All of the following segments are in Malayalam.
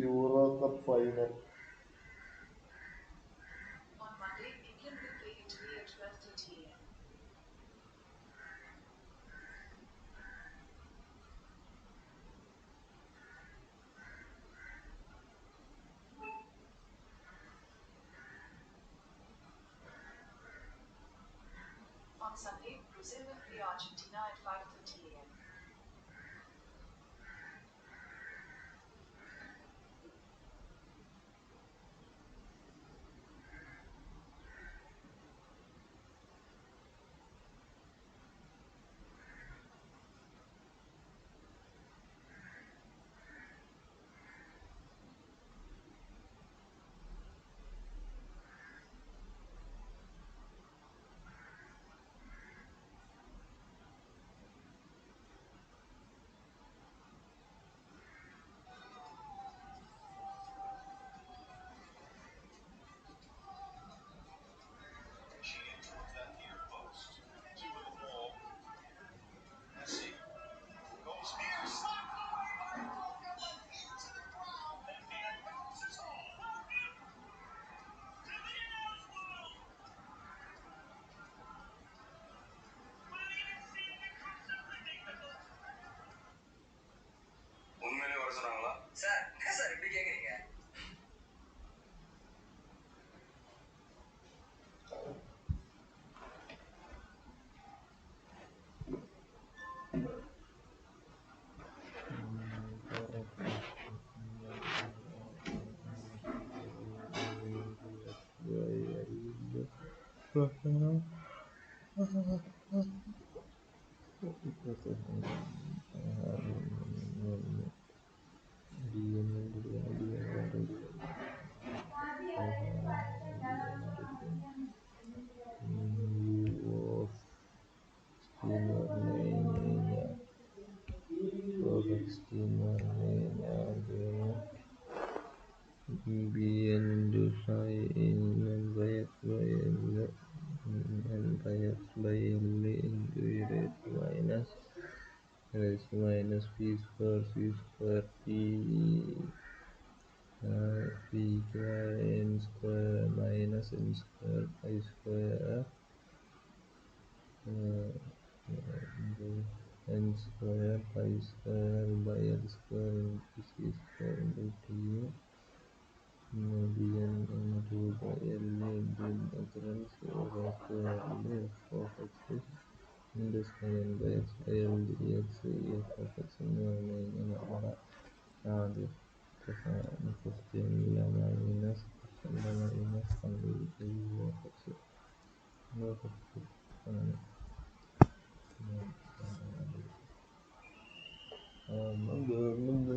Euro Cup final. On Monday, England will play Italy at 12:30 a.m. On Sunday, Brazil will play Argentina at 5:30 a.m. உண்மையிலே வர சொன்னாங்களா சார்? என்ன சார் இப்படி கேக்குறீங்க? Minus p square p square n square minus n square pi square n square pi square by l square into c square into t dn into by l into integral 0 to l f of x minus n by x by l dx f of x എന്ന് പറഞ്ഞു കഴിഞ്ഞാൽ നമ്മുടെ ആദ്യം question minus u of x ആണ്. Government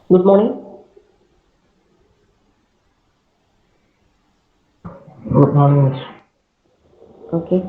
Good morning. Good morning, miss. Okay.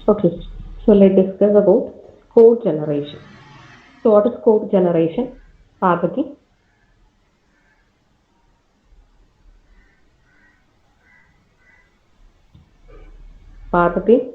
Okay. So let's discuss about code generation. So what is code generation? Parvati. Parvati.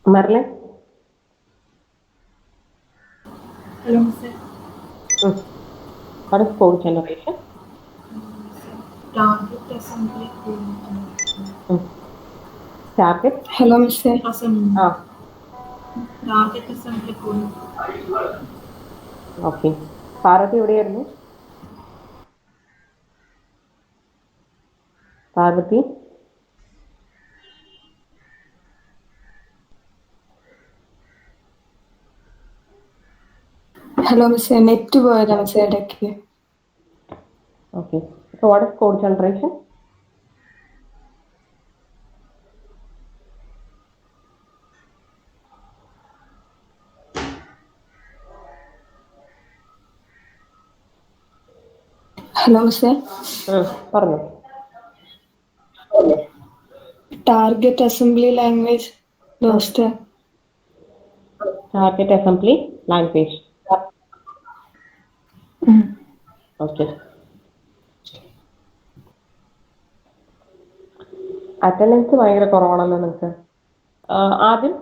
Merlin. Hello, Mr. What is code generation? Target assembly code. Target. Hello, Mr. Assembly. Ah. Target assembly code. Okay. Parvati എവിടെയായിരുന്നു? പാർവതി. Hello, Mr. Net പോയതാണ് മിസ് ഇടയ്ക്ക്. Okay. So what is code generation? Hello miss. പറഞ്ഞു. ടാർഗറ്റ് അസംബ്ലി ലാംഗ്വേജ് ദോസ്ത. Target assembly language. Okay. Attendance ഭയങ്കര കുറവാണല്ലോ നിങ്ങൾക്ക്. ആദ്യം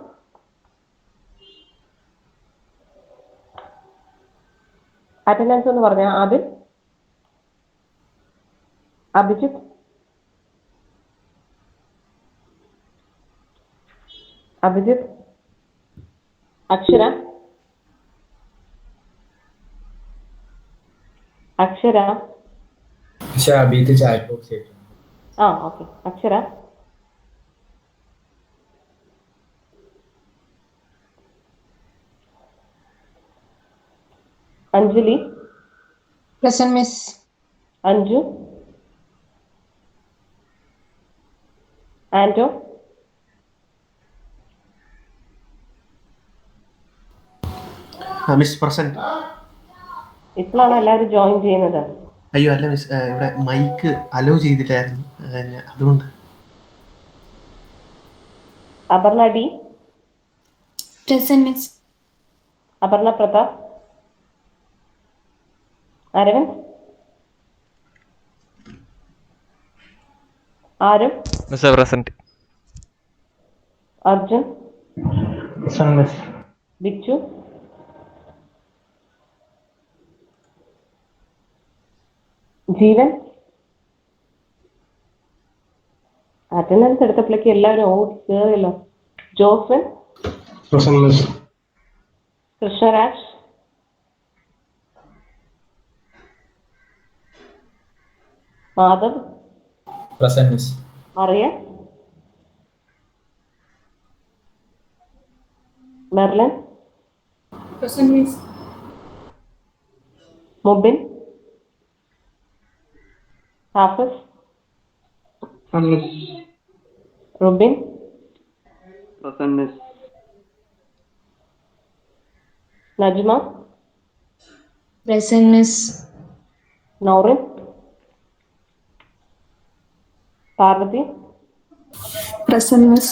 അറ്റൻഡൻസ് എന്ന് പറഞ്ഞാൽ ആദ്യം അഭിജിത്ത്, അഭിജിത്ത്, അക്ഷര, അക്ഷര. ഓക്കെ. അക്ഷര, Anjali, Present, miss. Anju, Anto, miss present. ഇപ്പോഴാണ് എല്ലാവരും ജോയിൻ ചെയ്യുന്നത്. അയ്യോ അല്ല മിസ്, ഇവിടെ മൈക്ക് അലോ ചെയ്തിട്ടായിരുന്നു, അതുകൊണ്ട്. Aparna D. Present, miss. Aparna Pratap, Aravind, ആരും, miss present. Arjun, Present, miss. Bichu, Jeevan. Attendance എടുത്തപ്പോഴേക്ക് എല്ലാവരും ഓടി കയറിയല്ലോ. Josan, Present, miss. Krishnaraj, Madhav, Present, miss. Mariya, Merlin, Present, miss. Mubin, Hafis, Present, miss. Rubin, Present, miss. Najma, Present, miss. Naurin, Parvati, Present, miss.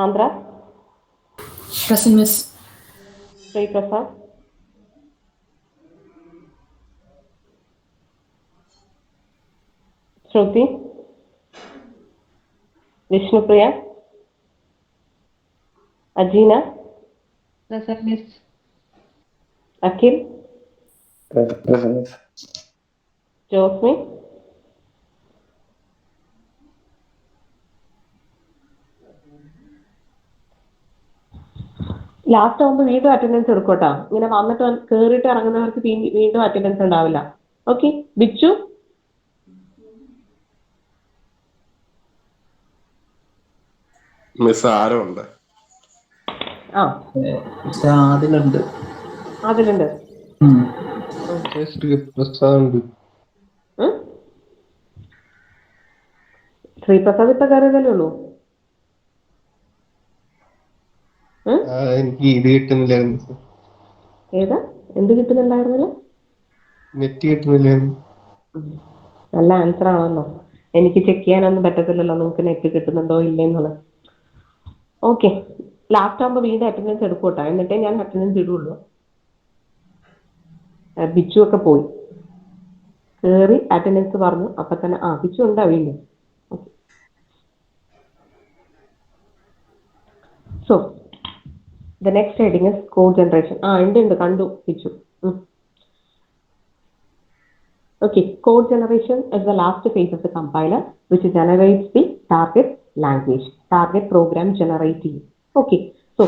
Andhra, Present, miss. Sreeprasad, Shruti, Vishnupriya, Ajeena, Present, Miss. Akhil, Present, Miss. Josmi, last ആകുമ്പോൾ വീണ്ടും അറ്റൻഡൻസ് എടുക്കോട്ടാ. ഇങ്ങനെ വന്നിട്ട് കയറിയിട്ട് ഇറങ്ങുന്നവർക്ക് വീണ്ടും അറ്റൻഡൻസ് ഉണ്ടാവില്ല. ഓക്കെ. ബിച്ചു, മിസ് ആരോ ഉണ്ട്. ആ അതിലുണ്ട്. അതിലുണ്ട്. ശ്രീപ്രസാദ് ഇപ്പൊ കയറിയതല്ലേ ഉള്ളൂ. എനിക്ക് ഇത് കിട്ടുന്നില്ലായിരുന്നു. ഏതാ? എന്ത് കിട്ടുന്നുണ്ടായിരുന്നില്ല? നെറ്റ് കിട്ടുന്നില്ലായിരുന്നു. നല്ല ആൻസർ ആണല്ലോ. എനിക്ക് ചെക്ക് ചെയ്യാനൊന്നും പറ്റത്തില്ലല്ലോ നിങ്ങൾക്ക് നെറ്റ് കിട്ടുന്നുണ്ടോ ഇല്ലെന്നുള്ളത്. ഓക്കെ. ലാസ്റ്റ് ആകുമ്പോൾ വീണ്ടും അറ്റൻഡൻസ് എടുക്കൂട്ടോ, എന്നിട്ടേ ഞാൻ അറ്റൻഡൻസ് ഇടുള്ളൂ. ബിച്ചു ഒക്കെ പോയി കയറി അറ്റൻഡൻസ് പറഞ്ഞു. അപ്പൊ തന്നെ ബിച്ചു ഉണ്ടാ വീണ്ടും. So the next heading is code generation. ഉണ്ട് കണ്ടു Bichu. Okay, code generation is the last phase of the compiler which generates the target language, target program generating. Okay, so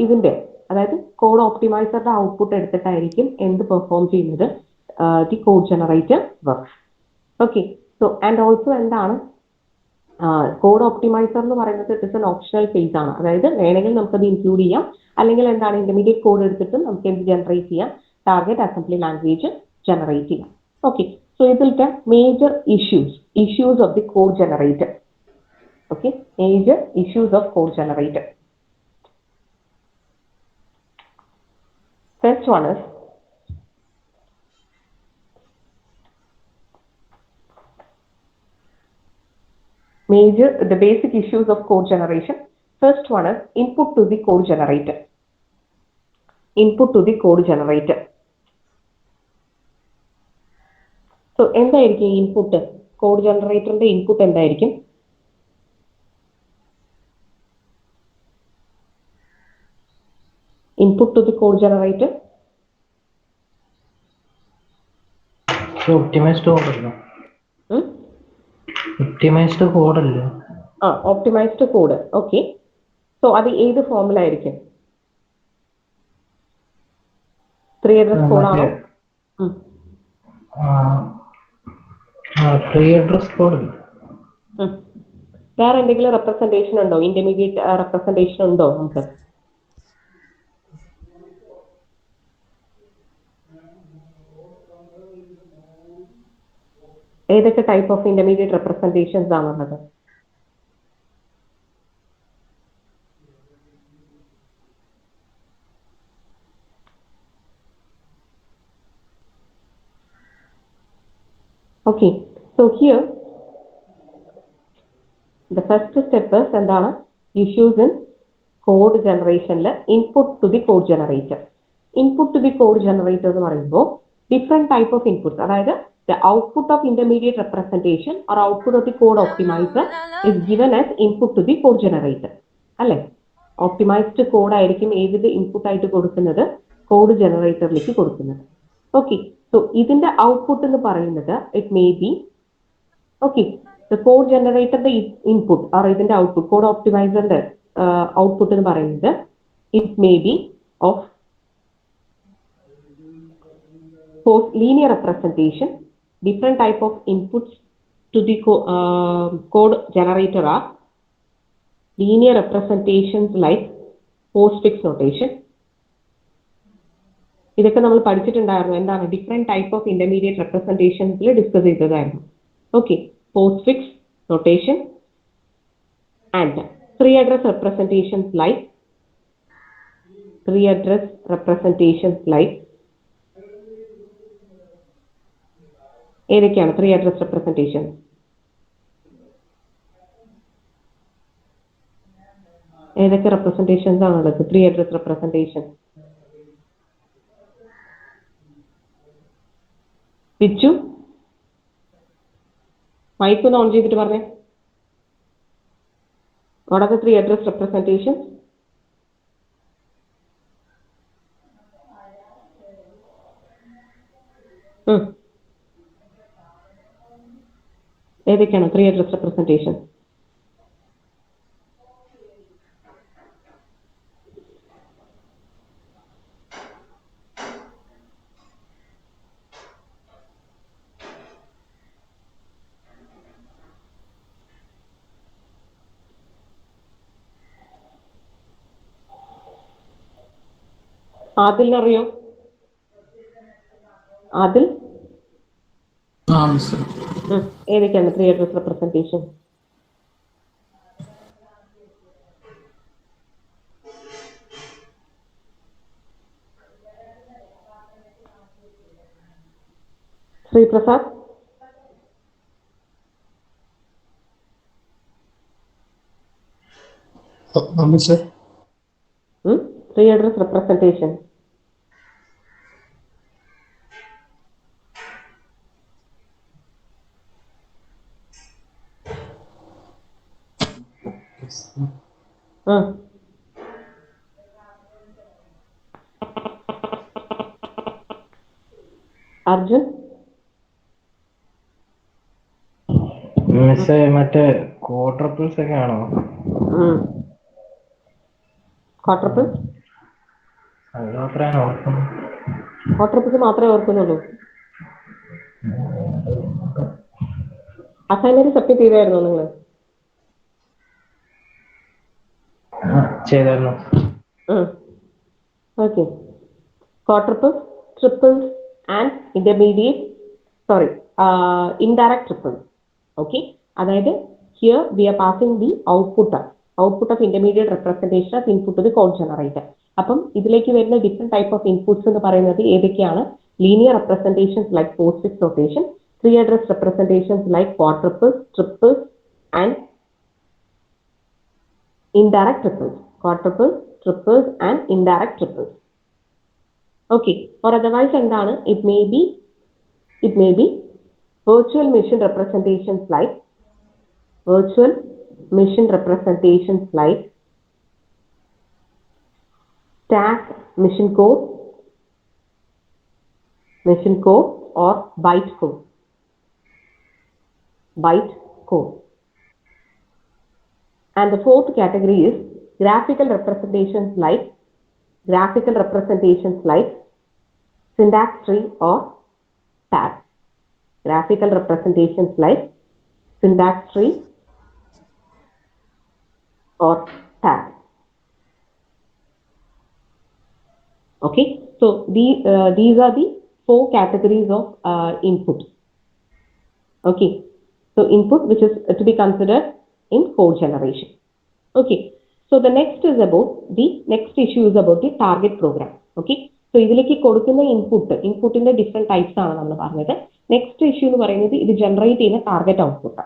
ഇതിന്റെ അതായത് കോഡ് ഓപ്റ്റിമൈസറുടെ ഔട്ട്പുട്ട് എടുത്തിട്ടായിരിക്കും എന്ത് പെർഫോം ചെയ്യുന്നത്? The code generator works. Okay. So and also എന്താണ് കോഡ് ഓപ്റ്റിമൈസർ എന്ന് പറയുന്നത്? It is an optional phase ആണ്. അതായത് വേണമെങ്കിൽ നമുക്കത് ഇൻക്ലൂഡ് ചെയ്യാം, അല്ലെങ്കിൽ എന്താണ് ഇന്റർമീഡിയറ്റ് കോഡ് എടുത്തിട്ട് നമുക്ക് എന്ത് ജനറേറ്റ് ചെയ്യാം? ടാർഗറ്റ് അസംബ്ലി ലാംഗ്വേജ് ജനറേറ്റ് ചെയ്യാം. Okay, so ഇതിലത്തെ major issues of the code generator. Okay, major issues of code generator. First one is the basic issues of code generation. First one is input to the code generator. Input to the code generator. So എന്തായിരിക്കും ഇൻപുട്ട്? കോഡ് ജനറേറ്ററിന്റെ ഇൻപുട്ട് എന്തായിരിക്കും? Input to the code generator optimized കോഡല്ലോ. ഒപ്റ്റിമൈസ്ഡ് കോഡല്ലോ. Optimized code. ഓക്കെ. സോ അത് ഏത് ഫോമിലായിരിക്കും? 3 അഡ്രസ് കോഡാണോ? വേറെ എന്തെങ്കിലും റെപ്രസെന്റേഷൻ ഉണ്ടോ? ഇന്റർമീഡിയറ്റ് റെപ്രസെന്റേഷൻ ഉണ്ടോ നമുക്ക്? ഏതൊക്കെ ടൈപ്പ് ഓഫ് ഇന്റർമീഡിയറ്റ് റെപ്രസെന്റേഷൻസ് ആണുള്ളത്? Okay, so here the first step is എന്താണ്? Issues in code generation input to the code generator. Input to the code generator എന്ന് പറയുമ്പോൾ different type of inputs, അതായത് the output of intermediate representation or output of the code optimizer is given as input to the code generator. അല്ലേ? ഓപ്റ്റിമൈസ്ഡ് കോഡ് ആയിരിക്കും ഏത് ഇൻപുട്ട് ആയിട്ട് കൊടുക്കുന്നത്? കോഡ് ജനറേറ്ററിലേക്ക് കൊടുക്കുന്നത്. ഓക്കെ. സോ ഇതിന്റെ ഔട്ട്പുട്ട് എന്ന് പറയുന്നത് it may be the code ജനറേറ്ററിന്റെ ഇൻപുട്ട് ഓർ ഇതിന്റെ ഔട്ട്പുട്ട്, കോഡ് ഓപ്റ്റിമൈസറിന്റെ ഔട്ട്പുട്ട് എന്ന് പറയുന്നത് it may be of linear representation. Different type of inputs to the code generator are linear representations like postfix notation. ഇതൊക്കെ നമ്മൾ പഠിച്ചിട്ടുണ്ടായിരുന്നു. എന്താണ്? ഡിഫറെന്റ് ടൈപ്പ് ഓഫ് ഇന്റർമീഡിയറ്റ് റെപ്രസെന്റേഷൻസിൽ ഡിസ്കസ് ചെയ്തതായിരുന്നു. Okay. Postfix notation and three address representations like ഏതൊക്കെയാണ് ത്രീ അഡ്രസ് റെപ്രസെന്റേഷൻ? ഏതൊക്കെ റെപ്രസെന്റേഷൻസ് ആണുള്ളത്? Three address representation. Pichu mic ഒന്ന് ഓൺ ചെയ്തിട്ട് പറഞ്ഞേ. What are the 3 address representations? ഏതൊക്കെയാണ് 3 address representation? ആദിലിനറിയോ? ആദിൽ ഏതൊക്കെയാണ് 3 address representation? Shri Prasad sir 3 address representation. Arjun മിസ്സേ മറ്റേ ക്വാഡ്രപ്പിൾസ് ഒക്കെ ആണോ? ക്വാഡ്രപ്പിൾസ് ക്വാഡ്രപ്പിൾസ് മാത്രമേ ഓർക്കുന്നുള്ളൂ. അസൈൻമെന്റ് സബ്മിറ്റ് ചെയ്തായിരുന്നോ നിങ്ങൾ? ചെയ്തായിരുന്നു. Okay. Quadruples, triples, and indirect triples. Okay. അതായത് here we are passing the output of intermediate representation as input to the code generator. അപ്പം ഇതിലേക്ക് വരുന്ന different type of inputs എന്ന് പറയുന്നത് ഏതൊക്കെയാണ്? Linear representations like postfix notation, 3 address representations like quadruples, triples, and indirect triples. Quadruples, triples, and indirect triples. Okay, or otherwise endana it may be virtual machine representations like stack machine code or byte code. And the fourth category is graphical representations like syntax tree or tag. Graphical representations like syntax tree or tag. Okay, so these are the 4 categories of input. Okay, so input which is to be considered in code generation. Okay, so the next issue is about the target program. Okay, so ഇതിലേക്ക് കൊടുക്കുന്ന ഇൻപുട്ടിന്റെ ഡിഫറെന്റ് ടൈപ്സ് ആണ് നമ്മൾ പറഞ്ഞത്. നെക്സ്റ്റ് ഇഷ്യൂ എന്ന് പറയുന്നത് ഇത് ജനറേറ്റ് ചെയ്യുന്ന target output.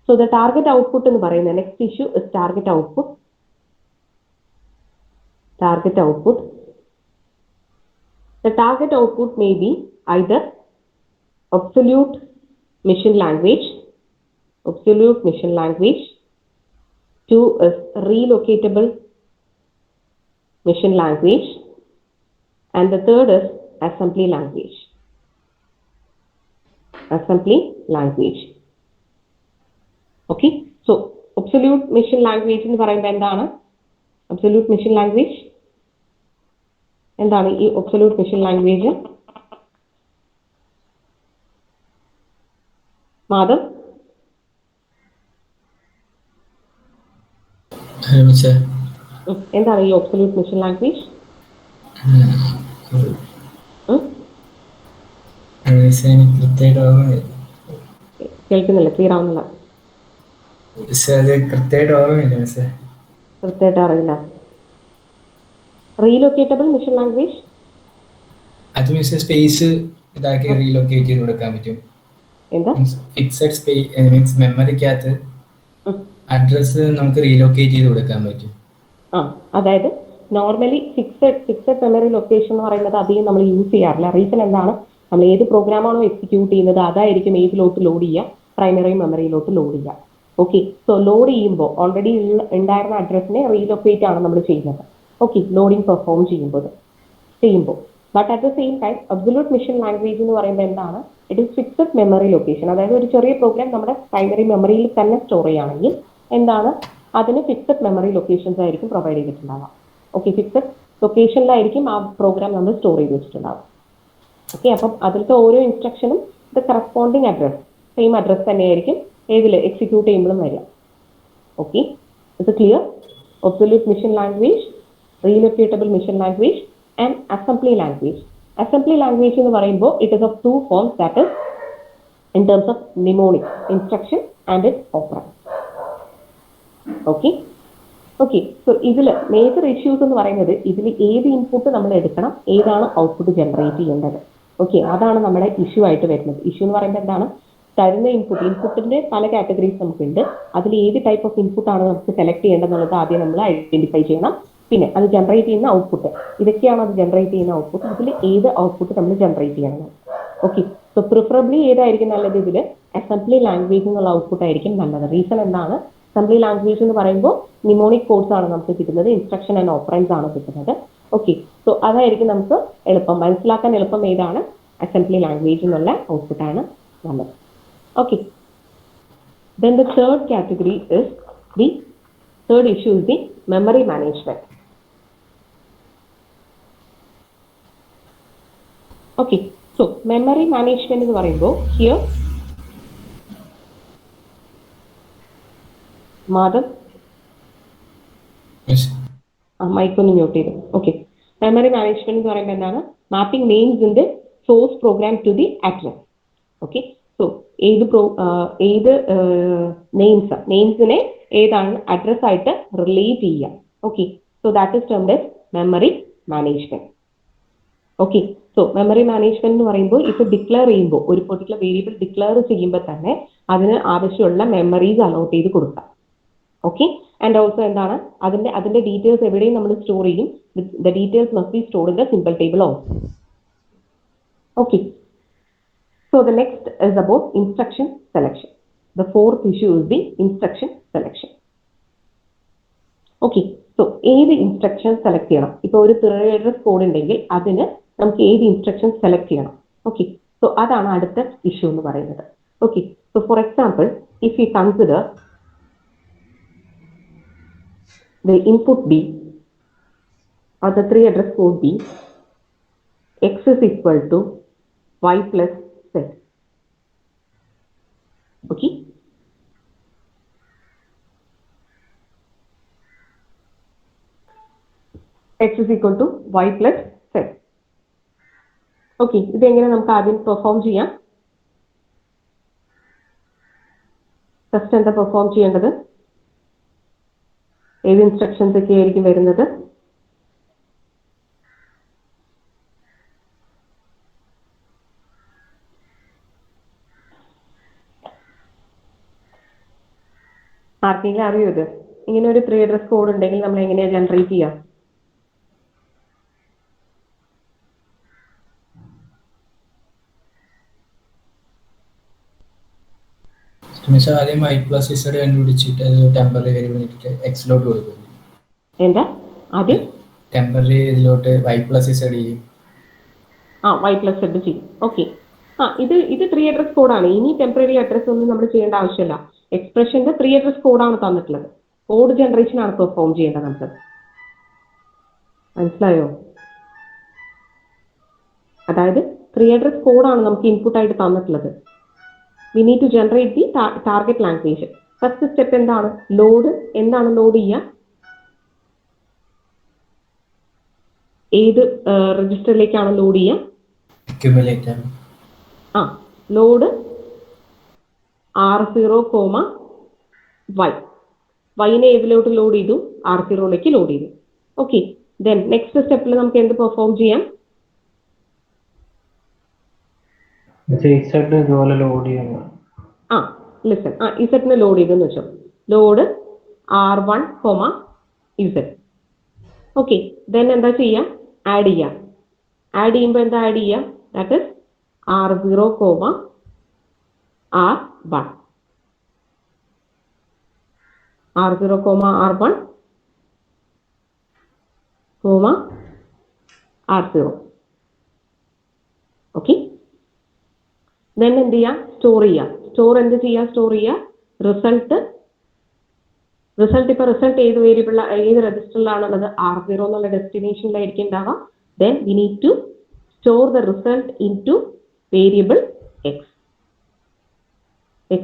So the target output എന്ന് പറയുന്നത് next issue is target output. The target output may be either absolute machine language. 2 is relocatable machine language, and the third is assembly language. Okay, so absolute machine language എന്ന് പറയുമ്പോൾ എന്താണ് absolute machine language? എന്താണ് ഈ absolute machine language? മാധവ് എന്താണ് ഈ absolute machine language? കേൾക്കുന്നില്ല, ക്ലിയർ ആവുന്നില്ല. കൃത്യമായിട്ട് അറിയില്ല. റീലൊക്കേറ്റബിൾ മെഷീൻ ലാംഗ്വേജ് അത് മീൻസ് സ്പേസ് ഇതാക്കി റീലൊക്കേറ്റ് ചെയ്ത് കൊടുക്കാൻ പറ്റും. എന്താ ഫിക്സഡ് സ്പേസ് മീൻസ് മെമ്മറിക്കകത്ത് അഡ്രസ് നമുക്ക് റീലൊക്കേറ്റ് ചെയ്ത് കൊടുക്കാൻ പറ്റും. അതായത് നോർമലി ഫിക്സഡ് മെമ്മറി ലൊക്കേഷൻ എന്ന് പറയുന്നത് അധികം നമ്മൾ യൂസ് ചെയ്യാറില്ല. റീസൺ എന്താണ്? നമ്മൾ ഏത് പ്രോഗ്രാമാണോ എക്സിക്യൂട്ട് ചെയ്യുന്നത് അതായിരിക്കും ഏതിലോട്ട് ലോഡ് ചെയ്യുക. പ്രൈമറി മെമ്മറിയിലോട്ട് ലോഡ് ചെയ്യാം. ഓക്കെ, സോ ലോഡ് ചെയ്യുമ്പോൾ ഓൾറെഡി ഉണ്ടായിരുന്ന അഡ്രസ്സിനെ റീലൊക്കേറ്റ് ആണ് നമ്മൾ ചെയ്യുന്നത്. ഓക്കെ, ലോഡിംഗ് പെർഫോം ചെയ്യുമ്പോൾ but at the same time absolute machine language എന്ന് പറയുമ്പോൾ എന്താണ്, it is fixed memory location. അതായത് ഒരു ചെറിയ പ്രോഗ്രാം നമ്മുടെ പ്രൈമറി മെമ്മറിയിൽ തന്നെ സ്റ്റോർ ചെയ്യുകയാണെങ്കിൽ എന്താണ്, അതിന് ഫിക്സഡ് മെമ്മറി ലൊക്കേഷൻസ് ആയിരിക്കും പ്രൊവൈഡ് ചെയ്തിട്ടുണ്ടാവുക. ഓക്കെ, ഫിക്സഡ് ലൊക്കേഷനിലായിരിക്കും ആ പ്രോഗ്രാം നമ്മൾ സ്റ്റോർ ചെയ്ത് വെച്ചിട്ടുണ്ടാവുക. ഓക്കെ, അപ്പം അതിലത്തെ ഓരോ ഇൻസ്ട്രക്ഷനും the corresponding address same address തന്നെയായിരിക്കും ഏതിൽ എക്സിക്യൂട്ട് ചെയ്യുമ്പോഴും വരിക. ഓക്കെ, ഇത് clear? Absolute machine language, relocatable machine language and assembly language. Assembly language എന്ന് പറയുമ്പോൾ it is of two forms, that is in terms of mnemonic instruction and its operand. Okay okay, so ഇതിൽ മേജർ ഇഷ്യൂസ് എന്ന് പറയുന്നത് ഇതിൽ ഏത് ഇൻപുട്ട് നമ്മൾ എടുക്കണം, ഏതാണ് ഔട്ട്പുട്ട് ജനറേറ്റ് ചെയ്യേണ്ടത്. ഓക്കെ, അതാണ് നമ്മുടെ ഇഷ്യൂ ആയിട്ട് വരുന്നത്. ഇഷ്യൂ എന്ന് പറയുമ്പോൾ എന്താണ്, തരുന്ന ഇൻപുട്ടിന്റെ പല കാറ്റഗറീസ് നമുക്കുണ്ട്. അതിൽ ഏത് ടൈപ്പ് ഓഫ് ഇൻപുട്ട് ആണ് നമുക്ക് സെലക്ട് ചെയ്യേണ്ടതെന്നുള്ളത് ആദ്യം നമ്മൾ ഐഡന്റിഫൈ ചെയ്യണം. പിന്നെ അത് ജനറേറ്റ് ചെയ്യുന്ന ഔട്ട്പുട്ട്, ഇതൊക്കെയാണ് അത് ജനറേറ്റ് ചെയ്യുന്ന ഔട്ട്പുട്ട്. ഇതിൽ ഏത് ഔട്ട്പുട്ട് നമ്മൾ ജനറേറ്റ് ചെയ്യണം. ഓക്കെ, സോ പ്രിഫറബിളി ഏതായിരിക്കും നല്ലത്, ഇതിൽ അസംബ്ലി ലാംഗ്വേജ് എന്നുള്ള ഔട്ട്പുട്ട് ആയിരിക്കും നല്ലത്. റീസൺ എന്താണ്, അസംബ്ലി ലാംഗ്വേജ് എന്ന് പറയുമ്പോൾ നിമോണിക് കോഡ്സ് ആണ് നമുക്ക് കിട്ടുന്നത്, ഇൻസ്ട്രക്ഷൻ ആൻഡ് ഓപ്പറൻസ് ആണ് കിട്ടുന്നത്. ഓക്കെ, സോ അതായിരിക്കും നമുക്ക് എളുപ്പം മനസ്സിലാക്കാൻ എളുപ്പം ഏതാണ്, അസംബ്ലി ലാംഗ്വേജ് എന്നുള്ള ഔട്ട്പുട്ട് ആണ് നല്ലത്. Okay, then the third category is the third issue is the memory management. Okay, so memory management എന്ന് പറയുമ്പോൾ here മാധവ് മൈക്ക് ഒന്ന് മ്യൂട്ട് ചെയ്തു. ഓക്കെ, മെമ്മറി മാനേജ്മെന്റ് എന്ന് പറയുമ്പോൾ എന്താണ്, mapping names in the source program to the address. Okay, so ഏത് നെയിംസിനെ ഏതാണ് അഡ്രസ് ആയിട്ട് റിലേറ്റ് ചെയ്യുക. Okay, so that is termed as memory management. Okay, so memory management എന്ന് പറയുമ്പോൾ ഇപ്പോൾ ഡിക്ലെയർ ചെയ്യുമ്പോൾ ഒരു പെർട്ടിക്കുലർ വേരിയബിൾ ഡിക്ലെയർ ചെയ്യുമ്പോൾ തന്നെ അതിന് ആവശ്യമുള്ള മെമ്മറീസ് അലോട്ട് ചെയ്ത് കൊടുക്കാം. ഓക്കെ, ആൻഡ് ഓൾസോ എന്താണ്, അതിന്റെ ഡീറ്റെയിൽസ് എവിടെയും നമ്മൾ സ്റ്റോർ ചെയ്യും. The details must be stored in the simple table also. Okay, so the next is about instruction selection. The fourth issue is the instruction selection. Okay, so ഏത് ഇൻസ്ട്രക്ഷൻ സെലക്ട് ചെയ്യണം. ഇപ്പോൾ ഒരു 3 address കോഡ് ഉണ്ടെങ്കിൽ അതിന് നമുക്ക് ഏത് ഇൻസ്ട്രക്ഷൻ സെലക്ട് ചെയ്യണം. ഓക്കെ, സോ അതാണ് അടുത്ത ഇഷ്യൂ എന്ന് പറയുന്നത്. Okay, so for example if you consider the input B or the 3 address code B, x is equal to y plus z. Okay, x is equal to y plus z. Okay, ഇത് എങ്ങനെ നമുക്ക് ആദ്യം പെർഫോം ചെയ്യാം. ഫസ്റ്റ് എന്താ പെർഫോം ചെയ്യേണ്ടത്, ഏത് ഇൻസ്ട്രക്ഷൻസ് ഒക്കെ ആയിരിക്കും വരുന്നത്. ആർക്കെങ്കിലും അറിയോ ഇത്? ഇങ്ങനെ ഒരു 3 address കോഡ് ഉണ്ടെങ്കിൽ നമ്മൾ എങ്ങനെയാ ജനറേറ്റ് ചെയ്യാം? ആദ്യം y പ്ലസ് z കണ്ടുപിടിച്ചിട്ട് ടെമ്പററി വേരിയബിളിലേക്ക് എക്സിലോട്ട് കൊടുക്കും. എന്താ ആദ്യം ടെമ്പററി ഇതിലോട്ട് y പ്ലസ് z ചെയ്യും. y പ്ലസ് z ചെയ്യും. ഓക്കെ, ഇത് 3 address കോഡാണ്. ഇനി ടെമ്പററി അഡ്രസ് ഒന്നും നമ്മൾ ചെയ്യേണ്ട ആവശ്യമില്ല. എക്സ്പ്രഷന്റെ 3 address കോഡാണ് തന്നിട്ടുള്ളത്. കോഡ് ജനറേഷൻ ആണ് പെർഫോം ചെയ്യേണ്ടത് നമുക്ക്. മനസ്സിലായോ? അതായത് 3 address കോഡാണ് നമുക്ക് ഇൻപുട്ട് ആയിട്ട് തന്നിട്ടുള്ളത്. We need to generate the target language. First step എന്താണ്, ലോഡ്. എന്താണ് ലോഡ് ചെയ്യുക, ഏത് രജിസ്റ്ററിലേക്കാണ് ലോഡ് ചെയ്യുക? Load R0, Y. വൈനെ ഏതിലോട്ട് ലോഡ് ചെയ്തു? R0ലേക്ക് ലോഡ് ചെയ്തു. ഓക്കെ, ദെൻ നെക്സ്റ്റ് സ്റ്റെപ്പിൽ നമുക്ക് എന്ത് പെർഫോം ചെയ്യാം? ഇതുപോലെ ലോഡ് ചെയ്യണം. ലിസൺ, ഇസെറ്റിന് ലോഡ് ചെയ്തെന്ന് വെച്ചോ. Load R1, Z. Okay, then എന്താ ചെയ്യാം? ആഡ് ചെയ്യാം. ആഡ് ചെയ്യുമ്പോൾ എന്താ ആഡ് ചെയ്യുക? That is R0, R1. R0, R1, R0. Okay. Then എന്ത് ചെയ്യാം? സ്റ്റോർ ചെയ്യാം. എന്ത് ചെയ്യാം? സ്റ്റോർ ചെയ്യാം. റിസൾട്ട് ഇപ്പോൾ റിസൾട്ട് ഏത് വേരിയബിൾ ഏത് രജിസ്റ്ററിലാണുള്ളത്? R0 എന്നുള്ള ഡെസ്റ്റിനേഷനിലായിരിക്കും ഉണ്ടാവുക. Then we need to store the result into variable x.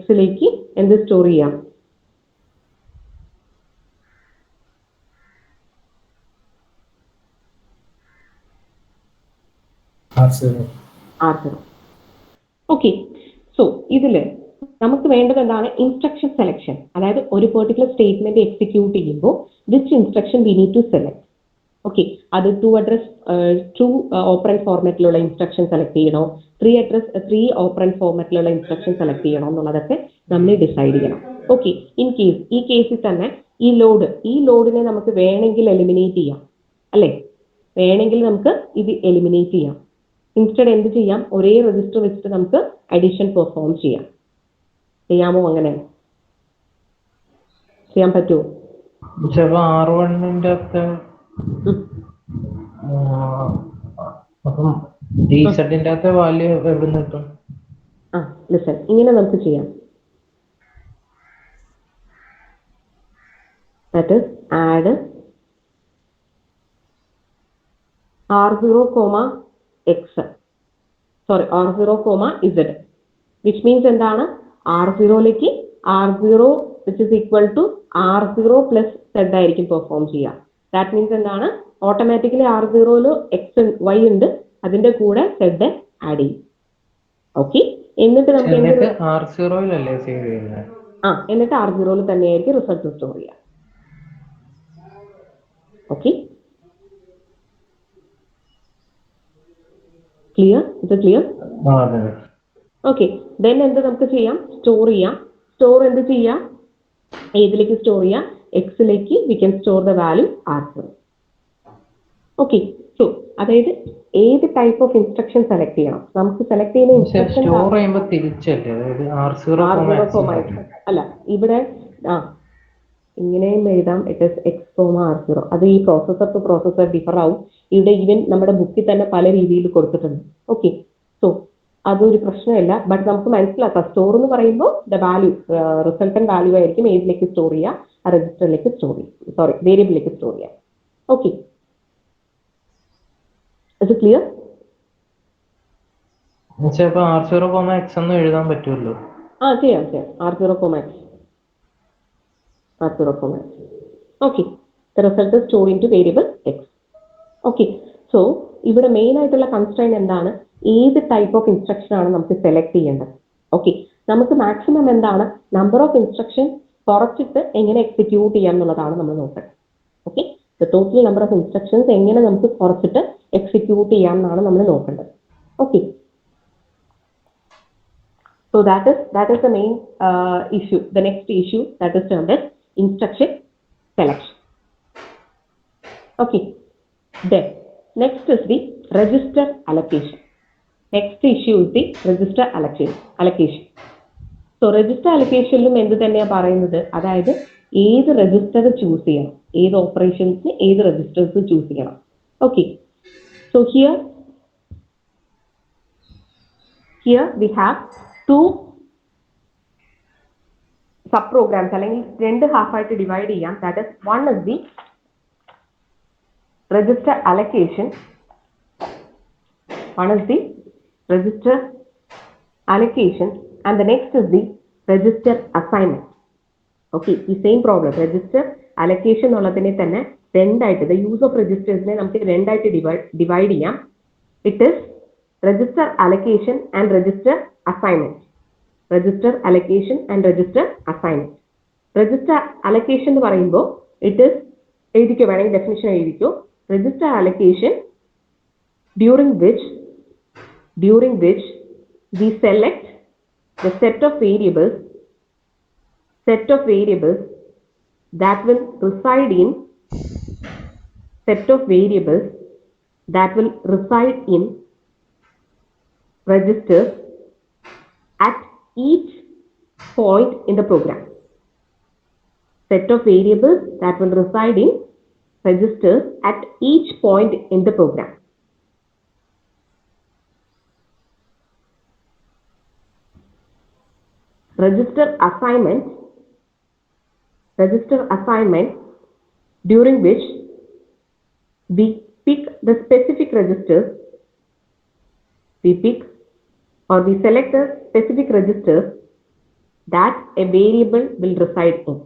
Xലേക്ക് എന്ത് സ്റ്റോർ ചെയ്യാം? R0. ഓക്കെ. സോ ഇതില് നമുക്ക് വേണ്ടത് എന്താണ്? Instruction selection. അതായത് ഒരു പെർട്ടിക്കുലർ സ്റ്റേറ്റ്മെന്റ് എക്സിക്യൂട്ട് ചെയ്യുമ്പോൾ which instruction we need to select. Okay, അത് 2 ഓപ്പറന്റ് ഫോർമാറ്റിലുള്ള ഇൻസ്ട്രക്ഷൻ സെലക്ട് ചെയ്യണോ, 3 ഓപ്പറന്റ് ഫോർമാറ്റിലുള്ള ഇൻസ്ട്രക്ഷൻ സെലക്ട് ചെയ്യണോ എന്നുള്ളതൊക്കെ നമ്മൾ ഡിസൈഡ് ചെയ്യണം. ഓക്കെ, ഈ കേസിൽ തന്നെ ഈ ലോഡിനെ നമുക്ക് വേണമെങ്കിൽ എലിമിനേറ്റ് ചെയ്യാം, അല്ലേ? വേണമെങ്കിൽ നമുക്ക് ഇത് എലിമിനേറ്റ് ചെയ്യാം. ഇൻസ്റ്റഡ് എന്ത് ചെയ്യാം? ഒരേ രജിസ്റ്റർ വെച്ചിട്ട് നമുക്ക് അഡീഷൻ പെർഫോം ചെയ്യാമോ? അങ്ങനെ ചെയ്യാൻ പറ്റുമോ? R1-ന്റെ അകത്ത് അപ്പം DZ-ന്റെ അകത്തെ വാല്യൂ എവിടെ നിന്ന് കിട്ടും? ലിസൺ, ഇങ്ങനെ നമുക്ക് ചെയ്യാം. That is add R0, X, sorry, R0, Z, which means എന്താണ്? R0ലേക്ക് R0 which is equal to R0 plus Z ആയിരിക്കും പെർഫോം ചെയ്യുക. ദാറ്റ് മീൻസ് എന്താണ്? ഓട്ടോമാറ്റിക്കലി R0 X Y ഉണ്ട്, അതിന്റെ കൂടെ Z ആഡ് ചെയ്യും. ഓക്കെ, എന്നിട്ട് നമുക്ക് R0-ലല്ലേ സേവ് ചെയ്യുന്നത്? എന്നിട്ട് R0 തന്നെയായിരിക്കും റിസൾട്ട് സ്റ്റോർ ചെയ്യുക. Okay, clear? ഇത് ക്ലിയർ? ഓക്കെ, ദെൻ എന്ത് നമുക്ക് ചെയ്യാം? സ്റ്റോർ ചെയ്യാം. എന്ത് ചെയ്യാം? ഏതിലേക്ക് സ്റ്റോർ ചെയ്യാം? എക്സിലേക്ക്. We can store the value R0. Okay, so അതായത് ഏത് ടൈപ്പ് ഓഫ് ഇൻസ്ട്രക്ഷൻ സെലക്ട് ചെയ്യണം? നമുക്ക് സെലക്ട് ചെയ്യുന്ന ഇൻസ്ട്രക്ഷൻ സ്റ്റോർ ചെയ്യുമ്പോൾ തിരിച്ചല്ലേ, അതായത് R0, അല്ല, ഇവിടെ ഇങ്ങനെയും എഴുതാം. It is X, R0. അത് ഈ പ്രോസസർ ടു പ്രോസസർ ഡിഫർ ആവും. ഇവിടെ ഈവൻ നമ്മുടെ ബുക്കിൽ തന്നെ പല രീതിയിൽ കൊടുത്തിട്ടുണ്ട്. ഓക്കെ, സോ അതൊരു പ്രശ്നമില്ല. ബട്ട് നമുക്ക് മനസ്സിലാക്കാം, സ്റ്റോർ എന്ന് പറയുമ്പോൾ ദ വാല്യൂ റിസൾട്ടന്റ് വാല്യൂ ആയിരിക്കും ഏതിലേക്ക് സ്റ്റോർ ചെയ്യുക? ആ രജിസ്റ്ററിലേക്ക് സ്റ്റോർ ചെയ്യും, സോറി, വേരിയബിളിലേക്ക് സ്റ്റോർ ചെയ്യാം. ഓക്കെ, ഇത് ക്ലിയർ? R0, X എന്ന് എഴുതാൻ പറ്റുമല്ലോ. ചെയ്യാം. R0, X. Okay, the result is stored into variable X. Okay, so ഇവിടെ മെയിൻ ആയിട്ടുള്ള കൺസ്ട്രെയിൻ എന്താണ്? ഏത് ടൈപ്പ് ഓഫ് ഇൻസ്ട്രക്ഷൻ ആണ് നമുക്ക് സെലക്ട് ചെയ്യേണ്ടത്? ഓക്കെ, നമുക്ക് മാക്സിമം എന്താണ്? നമ്പർ ഓഫ് ഇൻസ്ട്രക്ഷൻ കുറച്ചിട്ട് എങ്ങനെ എക്സിക്യൂട്ട് ചെയ്യാം എന്നുള്ളതാണ് നമ്മൾ നോക്കേണ്ടത്. Okay, the total number of instructions എങ്ങനെ നമുക്ക് കുറച്ചിട്ട് എക്സിക്യൂട്ട് ചെയ്യാം എന്നാണ് നമ്മൾ നോക്കേണ്ടത്. Okay, so that is the main issue. The next issue that is termed as instruction selection. Okay, then next is the register allocation. Next issue is the register allocation. So register allocation എന്ത് തന്നെയാണ് പറയുന്നത്? അതായത് ഏത് രജിസ്റ്റർ ചൂസ് ചെയ്യണം, ഏത് ഓപ്പറേഷൻസിന് ഏത് രജിസ്റ്റേഴ്സ് ചൂസ് ചെയ്യണം. Okay, so here we have 2 sub programs, അല്ലെങ്കിൽ 2 half ആയിട്ട് ഡിവൈഡ് ചെയ്യാം. That is one is the register allocation, and the next is the register assignment. Okay, ഈ സെയിം പ്രോബ്ലം register allocation എന്നുള്ളതിനെ തന്നെ രണ്ടായിട്ട്, the use of registers-നെ നമുക്ക് രണ്ടായിട്ട് ഡിവൈഡ് ചെയ്യാം. It is register allocation and register assignment. Register allocation and register assignment. Register allocation എന്ന് പറയുമ്പോൾ ഇറ്റ് is, എഴുതിക്കോ, വേണമെങ്കിൽ ഡെഫിനിഷൻ എഴുതിക്കോ. Register allocation during which we select the set of variables that will reside in registers at each point in the program. set of variables that will reside in registers at each point in the program. Register assignment during which we pick the specific registers, we select the specific registers that a variable will reside in.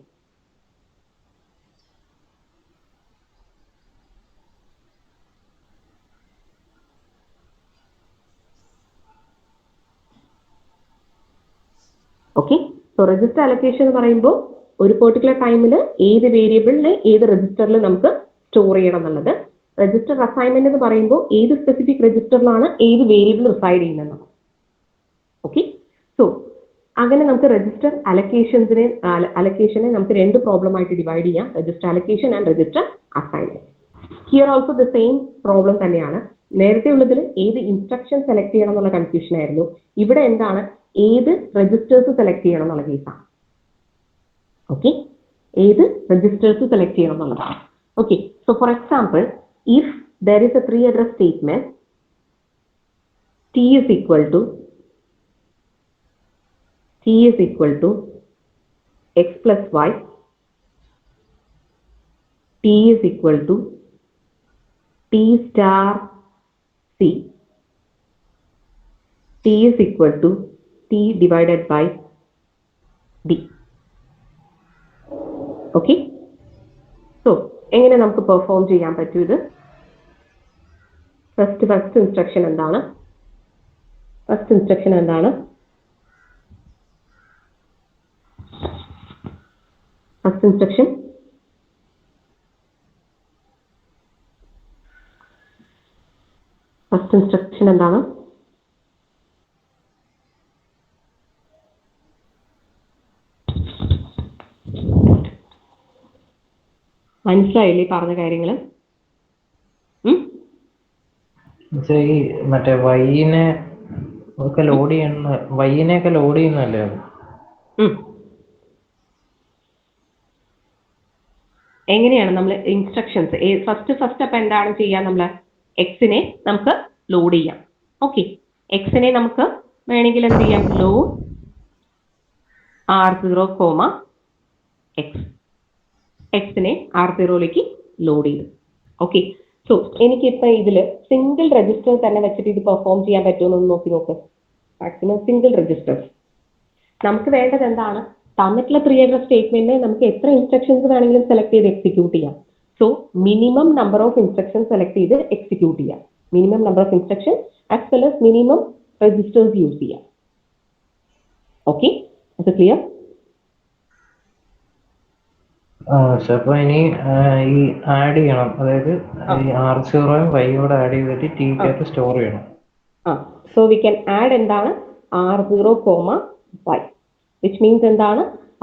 Okay, so register allocation എന്ന് പറയുമ്പോൾ ഒരു പെർട്ടിക്കുലർ ടൈമിൽ ഏത് വേരിയബിളിനെ ഏത് രജിസ്റ്ററിൽ നമുക്ക് സ്റ്റോർ ചെയ്യണം എന്നുള്ളത്. രജിസ്റ്റർ അസൈൻമെന്റ് എന്ന് പറയുമ്പോൾ ഏത് സ്പെസിഫിക് രജിസ്റ്ററിലാണ് ഏത് വേരിയബിൾ റിസൈഡ് ചെയ്യുന്നത്. ഓക്കെ, സോ അങ്ങനെ നമുക്ക് രജിസ്റ്റർ അലക്കേഷനെ നമുക്ക് രണ്ട് പ്രോബ്ലം ആയിട്ട് ഡിവൈഡ് ചെയ്യാം, register allocation and register assignment. Here also the same problem തന്നെയാണ്. നേരത്തെ ഉള്ളതിൽ ഏത് ഇൻസ്ട്രക്ഷൻ സെലക്ട് ചെയ്യണം എന്നുള്ള കൺഫ്യൂഷൻ ആയിരുന്നു. ഇവിടെ എന്താണ് ഏത് രജിസ്റ്റേഴ്സ് സെലക്ട് ചെയ്യണം എന്നുള്ള കേസാണ്. ഓക്കെ, ഏത് രജിസ്റ്റേഴ്സ് സെലക്ട് ചെയ്യണം എന്നുള്ളതാണ്. Okay, so for example, if there is A 3 address statement, t is equal to x plus y, t is equal to t star c, t is equal to t divided by d. Okay, so എങ്ങനെ നമുക്ക് പെർഫോം ചെയ്യാൻ പറ്റും ഇത്? ഫസ്റ്റ് ഇൻസ്ട്രക്ഷൻ എന്താണ്? ഫസ്റ്റ് ഇൻസ്ട്രക്ഷൻ എന്താണ്? മനസ്സിലായില്ലേ പറഞ്ഞ കാര്യങ്ങള്? ഈ മറ്റേ വൈനെയൊക്കെ ലോഡ് ചെയ്യുന്നല്ലേ അത്? എങ്ങനെയാണ് നമ്മൾ ഇൻസ്ട്രക്ഷൻസ് ഫസ്റ്റ് അപ്പൊ എന്താണ് ചെയ്യാൻ? നമ്മൾ എക്സിനെ നമുക്ക് ലോഡ് ചെയ്യാം. ഓക്കെ, എക്സിനെ നമുക്ക് വേണമെങ്കിൽ എന്ത് ചെയ്യാം? ലോഡ് R0, എക്സിനെ R0യിലേക്ക് ലോഡ് ചെയ്തു. ഓക്കെ, സോ എനിക്കിപ്പോൾ ഇതിൽ സിംഗിൾ രജിസ്റ്റർ തന്നെ വെച്ചിട്ട് ഇത് പെർഫോം ചെയ്യാൻ പറ്റുമെന്നൊന്ന് നോക്ക്. Maximum single registers. നമുക്ക് വേണ്ടത് എന്താണ്? തന്നിട്ടുള്ള 3 address സ്റ്റേറ്റ്മെന്റിനെ നമുക്ക് എത്ര ഇൻസ്ട്രക്ഷൻസ് വേണമെങ്കിലും സെലക്ട് ചെയ്ത് എക്സിക്യൂട്ട് ചെയ്യാം. So minimum number of instructions select ചെയ്ത് എക്സിക്യൂട്ട് ചെയ്യാം. Minimum number of instruction as well as minimum registers use ചെയ്യാം. ഓക്കെ, അത് ക്ലിയർ? അപ്പൊ ഇനി ഈ ആഡ് ചെയ്യണം, അതായത് ഈ R0 വൈയോട് ആഡ് ചെയ്തിട്ട് ടിക്കകത്ത് സ്റ്റോർ ചെയ്യണം. സോ വി ക്യാൻ ആഡ് എന്താണ്? R0, y, which means എന്താണ്?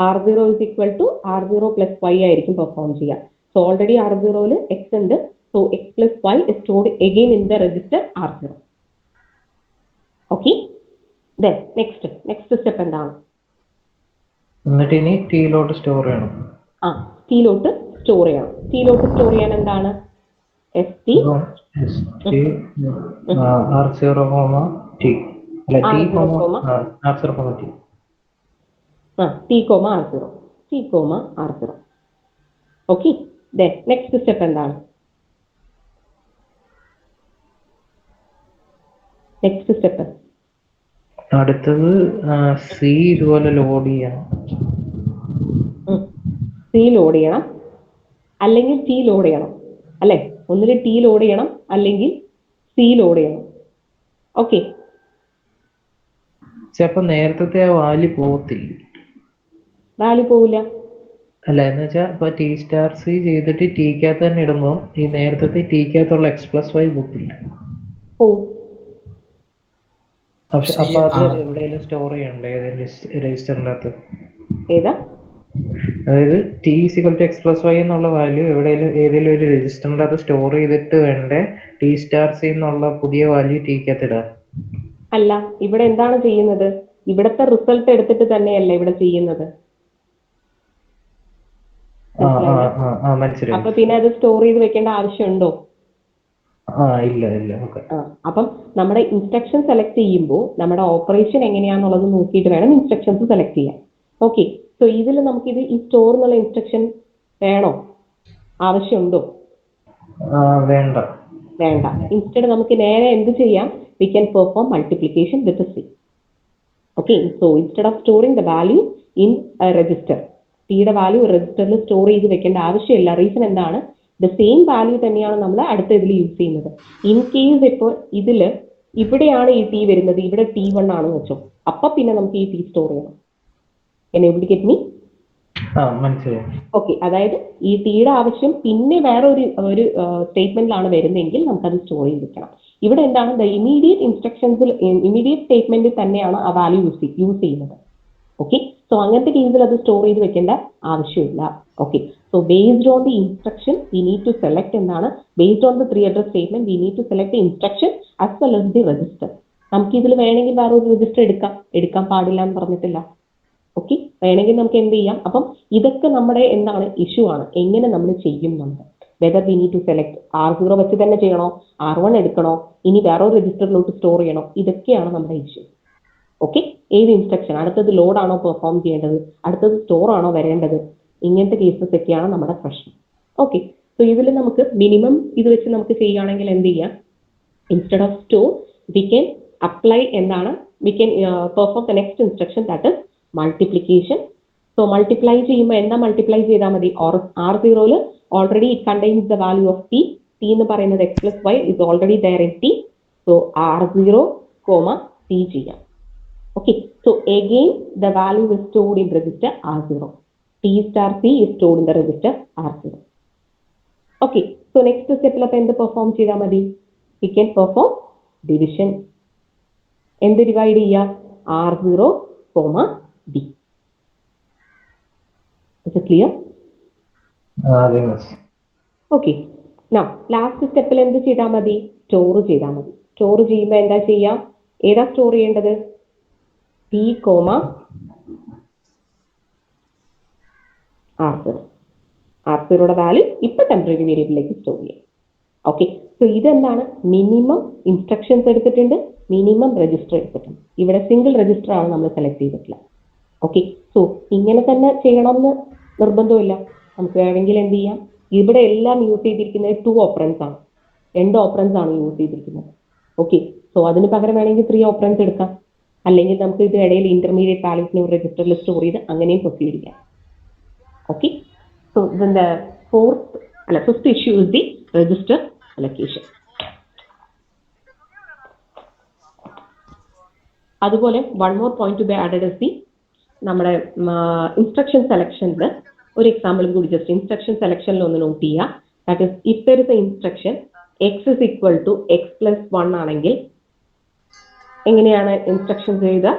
R0 is equal to R0 plus y ആയിരിക്കും പെർഫോം ചെയ്യുക. സോ ഓൾറെഡി R0യിൽ x ഉണ്ട്. So x plus y is stored again in the register R0. Okay, then next step എന്താണ്? എന്നിട്ട് ഇനി ടിയിലോട്ട് സ്റ്റോർ ചെയ്യണം. ടിയിലോട്ട് സ്റ്റോർ ചെയ്യാൻ എന്താണ്? st R0, t അല്ല t, R0. Okay, then next step എന്താണ്? അടുത്തത് സി ഇതുപോലെ ലോഡ് ചെയ്യണം. സി ലോഡ് ചെയ്യണം അല്ലെങ്കിൽ ടി ലോഡ് ചെയ്യണം അല്ലെ? ഒന്നിൽ ടി ലോഡ് ചെയ്യണം അല്ലെങ്കിൽ സി ലോഡ് ചെയ്യണം. ഓക്കെ, അപ്പൊ നേരത്തെ ആ വാല്യൂ പോകത്തില്ല? വാല്യൂ പോവില്ല. അല്ല, എന്ന് വെച്ചാൽ ഇപ്പൊ ടി സ്റ്റാർ സി ചെയ്തിട്ട് ടിക്കകത്ത് തന്നെ ഇടുമ്പോൾ ഈ നേരത്തെ ടിക്കകത്തുള്ള x plus y പോകില്ല. അപ്പൊ അത് എവിടെയെങ്കിലും സ്റ്റോർ ചെയ്യണ്ടേ രജിസ്റ്ററിന്റെ അകത്ത്? ഏതാ? അതായത് T equal to X plus Y എന്നുള്ള വാല്യൂ ഏതെങ്കിലും ഒരു രജിസ്റ്ററിന്റെ അത് സ്റ്റോർ ചെയ്തിട്ട് വേണ്ടേ ടി സ്റ്റാർ സി എന്നുള്ള പുതിയ വാല്യൂ ടിക്കകത്ത് ഇടാൻ? അല്ല, ഇവിടെ എന്താണ് ചെയ്യുന്നത്? ഇവിടത്തെ റിസൾട്ട് എടുത്തിട്ട് തന്നെയല്ല ഇവിടെ ചെയ്യുന്നത്. മനസ്സിലായി. അപ്പൊ പിന്നെ അത് സ്റ്റോർ ചെയ്ത് വെക്കേണ്ട ആവശ്യമുണ്ടോ? ഇല്ല ഇല്ല. ഓക്കെ. അപ്പം നമ്മുടെ ഇൻസ്ട്രക്ഷൻ സെലക്ട് ചെയ്യുമ്പോൾ നമ്മുടെ ഓപ്പറേഷൻ എങ്ങനെയാണെന്നുള്ളത് നോക്കിയിട്ട് വേണം ഇൻസ്ട്രക്ഷൻസ് സെലക്ട് ചെയ്യാൻ. ഓക്കെ, സോ ഇതിൽ നമുക്കിത് ഈ സ്റ്റോർ എന്നുള്ള ഇൻസ്ട്രക്ഷൻ വേണോ, ആവശ്യമുണ്ടോ? വേണ്ട. വേണ്ട. ഇൻസ്റ്റഡ് നമുക്ക് നേരെ എന്ത് ചെയ്യാം? V can perform multiplication with C. Okay, so instead of storing the value in register, സിയുടെ വാല്യൂ രജിസ്റ്ററിൽ സ്റ്റോർ ചെയ്ത് വെക്കേണ്ട ആവശ്യമില്ല. റീസൺ എന്താണ്? ദ സെയിം വാല്യൂ തന്നെയാണ് നമ്മൾ അടുത്ത ഇതിൽ യൂസ് ചെയ്യുന്നത്. ഇൻ കേസ് ഇപ്പോൾ ഇവിടെയാണ് ഈ ടി വരുന്നത്, ഇവിടെ T1 ആണെന്ന് വെച്ചോ, അപ്പൊ പിന്നെ നമുക്ക് ഈ ടി സ്റ്റോർ ചെയ്യണം. എന്നെ ഗെറ്റ് മീ? മനസ്സിലായി. ഓക്കെ, അതായത് ഈ ടിയുടെ ആവശ്യം പിന്നെ വേറെ ഒരു സ്റ്റേറ്റ്മെന്റിലാണ് വരുന്നതെങ്കിൽ നമുക്കത് സ്റ്റോർ ചെയ്ത് വെക്കണം. ഇവിടെ എന്താണ്? ദ ഇമീഡിയറ്റ് ഇൻസ്ട്രക്ഷൻസിൽ ഇമീഡിയറ്റ് സ്റ്റേറ്റ്മെന്റിൽ തന്നെയാണ് ആ വാല്യൂ യൂസ് ചെയ്യുന്നത്. ഓക്കെ, സോ അങ്ങനത്തെ കേസിൽ അത് സ്റ്റോർ ചെയ്ത് വെക്കേണ്ട ആവശ്യമില്ല. Okay, so based on the instruction we need to select എന്താണ്? Based on the 3 address statement we need to select the instruction as well as the register. നമുക്ക് ഇതിൽ വേണമെങ്കിൽ വേറെ ഒരു രജിസ്റ്റർ എടുക്കാൻ പാടില്ല എന്ന് പറഞ്ഞിട്ടില്ല. ഓക്കെ, വേണമെങ്കിൽ നമുക്ക് എന്ത് ചെയ്യാം? അപ്പം ഇതൊക്കെ നമ്മുടെ എന്താണ് ഇഷ്യൂ ആണ്, എങ്ങനെ നമ്മൾ ചെയ്യും നമ്മൾ. Whether we need to select R0 വെച്ച് തന്നെ ചെയ്യണോ, R1 എടുക്കണോ, ഇനി വേറെ ഒരു രജിസ്റ്ററിലോട്ട് സ്റ്റോർ ചെയ്യണോ, ഇതൊക്കെയാണ് നമ്മുടെ ഇഷ്യൂ. ഓക്കെ, ഏത് ഇൻസ്ട്രക്ഷൻ, അടുത്തത് ലോഡ് ആണോ പെർഫോം ചെയ്യേണ്ടത്, അടുത്തത് സ്റ്റോർ ആണോ വരേണ്ടത്, ഇങ്ങനത്തെ കേസസ് ഒക്കെയാണ് നമ്മുടെ പ്രശ്നം. ഓക്കെ, സോ ഇതിൽ നമുക്ക് മിനിമം ഇത് വെച്ച് നമുക്ക് ചെയ്യുകയാണെങ്കിൽ എന്ത് ചെയ്യാം? Instead of store we can apply എന്താണ്, we can perform the next instruction, that is multiplication. So multiply ചെയ്യുമ്പോൾ എന്താ മൾട്ടിപ്ലൈ ചെയ്താൽ മതി? R0 already it contains the value of T എന്ന് പറയുന്നത് x plus y is already there in t. So R0, C ചെയ്യാം. Okay, so again the value is stored in register R0. T star C is stored in the register R0. Okay, so next step ൽ എന്ത് പെർഫോം ചെയ്താൽ മതി? We can perform division. എന്ത് ഡിവൈഡ് ചെയ്യുക? R0, D. Is it clear? Yes. Okay, now last സ്റ്റെപ്പിൽ എന്ത് ചെയ്താൽ മതി? സ്റ്റോർ ചെയ്താൽ മതി. സ്റ്റോർ ചെയ്യുമ്പോൾ എന്താ ചെയ്യാം? ഏതാ സ്റ്റോർ ചെയ്യേണ്ടത്? T, R0യുടെ വാല്യൂ ഇപ്പൊ ടെമ്പററി വേരിയബിളിലേക്ക് സ്റ്റോർ ചെയ്യാം. ഓക്കെ, സോ ഇതെന്താണ്? മിനിമം ഇൻസ്ട്രക്ഷൻസ് എടുത്തിട്ടുണ്ട്, മിനിമം രജിസ്റ്റർ എടുത്തിട്ടുണ്ട്. ഇവിടെ സിംഗിൾ രജിസ്റ്റർ ആണ് നമ്മൾ സെലക്ട് ചെയ്തിട്ടില്ല. ഓക്കെ, സോ ഇങ്ങനെ തന്നെ ചെയ്യണമെന്ന് നിർബന്ധമില്ല. നമുക്ക് വേണമെങ്കിൽ എന്ത് ചെയ്യാം? ഇവിടെ എല്ലാം യൂസ് ചെയ്തിരിക്കുന്നത് 2 ഓപ്പറൻസ് ആണ്, 2 ഓപ്പറൻസ് ആണ് യൂസ് ചെയ്തിരിക്കുന്നത്. ഓക്കെ, സോ അതിന് പകരം വേണമെങ്കിൽ 3 ഓപ്പറൻസ് എടുക്കാം. അല്ലെങ്കിൽ നമുക്ക് ഇത് ഇടയിൽ ഇന്റർമീഡിയറ്റ് വാല്യൂസിനെ ഒരു രജിസ്റ്ററിൽ സ്റ്റോർ ചെയ്ത് അങ്ങനെയും പ്രൊസീഡ് ചെയ്യാം. ഓക്കെ, സോ ഇതിന്റെ fifth issue is the register allocation. അതുപോലെ one more point to be added is the നമ്മുടെ ഇൻസ്ട്രക്ഷൻ സെലക്ഷനിൽ ഒരു എക്സാമ്പിൾ കൂടി ജസ്റ്റ് ഇൻസ്ട്രക്ഷൻ സെലക്ഷനിൽ ഒന്ന് നോട്ട് ചെയ്യുക. That is if there is a instruction x is equal to x plus 1 ആണെങ്കിൽ എങ്ങനെയാണ് ഇൻസ്ട്രക്ഷൻസ് എഴുതുക?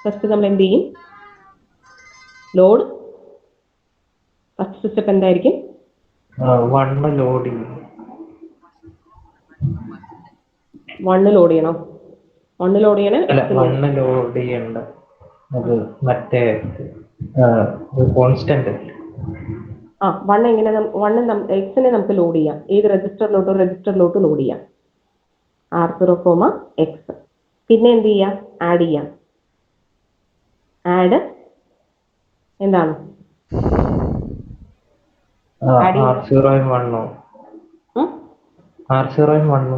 ഫസ്റ്റ് നമ്മൾ എന്ത് ചെയ്യും? ലോഡ്. ഫസ്റ്റ് സ്റ്റെപ്പ് എന്തായിരിക്കും? 1 ലോഡ് ചെയ്യണം. 1 ലോഡ് ചെയ്യണം. 1 ലോഡ് ചെയ്യണം. 1 ലോഡ് ചെയ്യണ്ട, അത് മറ്റേ കോൺസ്റ്റന്റ്. 1 എങ്ങനെ? 1 എക്സിനെ നമുക്ക് ലോഡ് ചെയ്യാം. ഏത് രജിസ്റ്ററിലോട്ട് ലോഡ് ചെയ്യാം. R0, X. പിന്നെ എന്ത് ചെയ്യാം? ആഡ് ചെയ്യാം. ആഡ് എന്താണ്? R0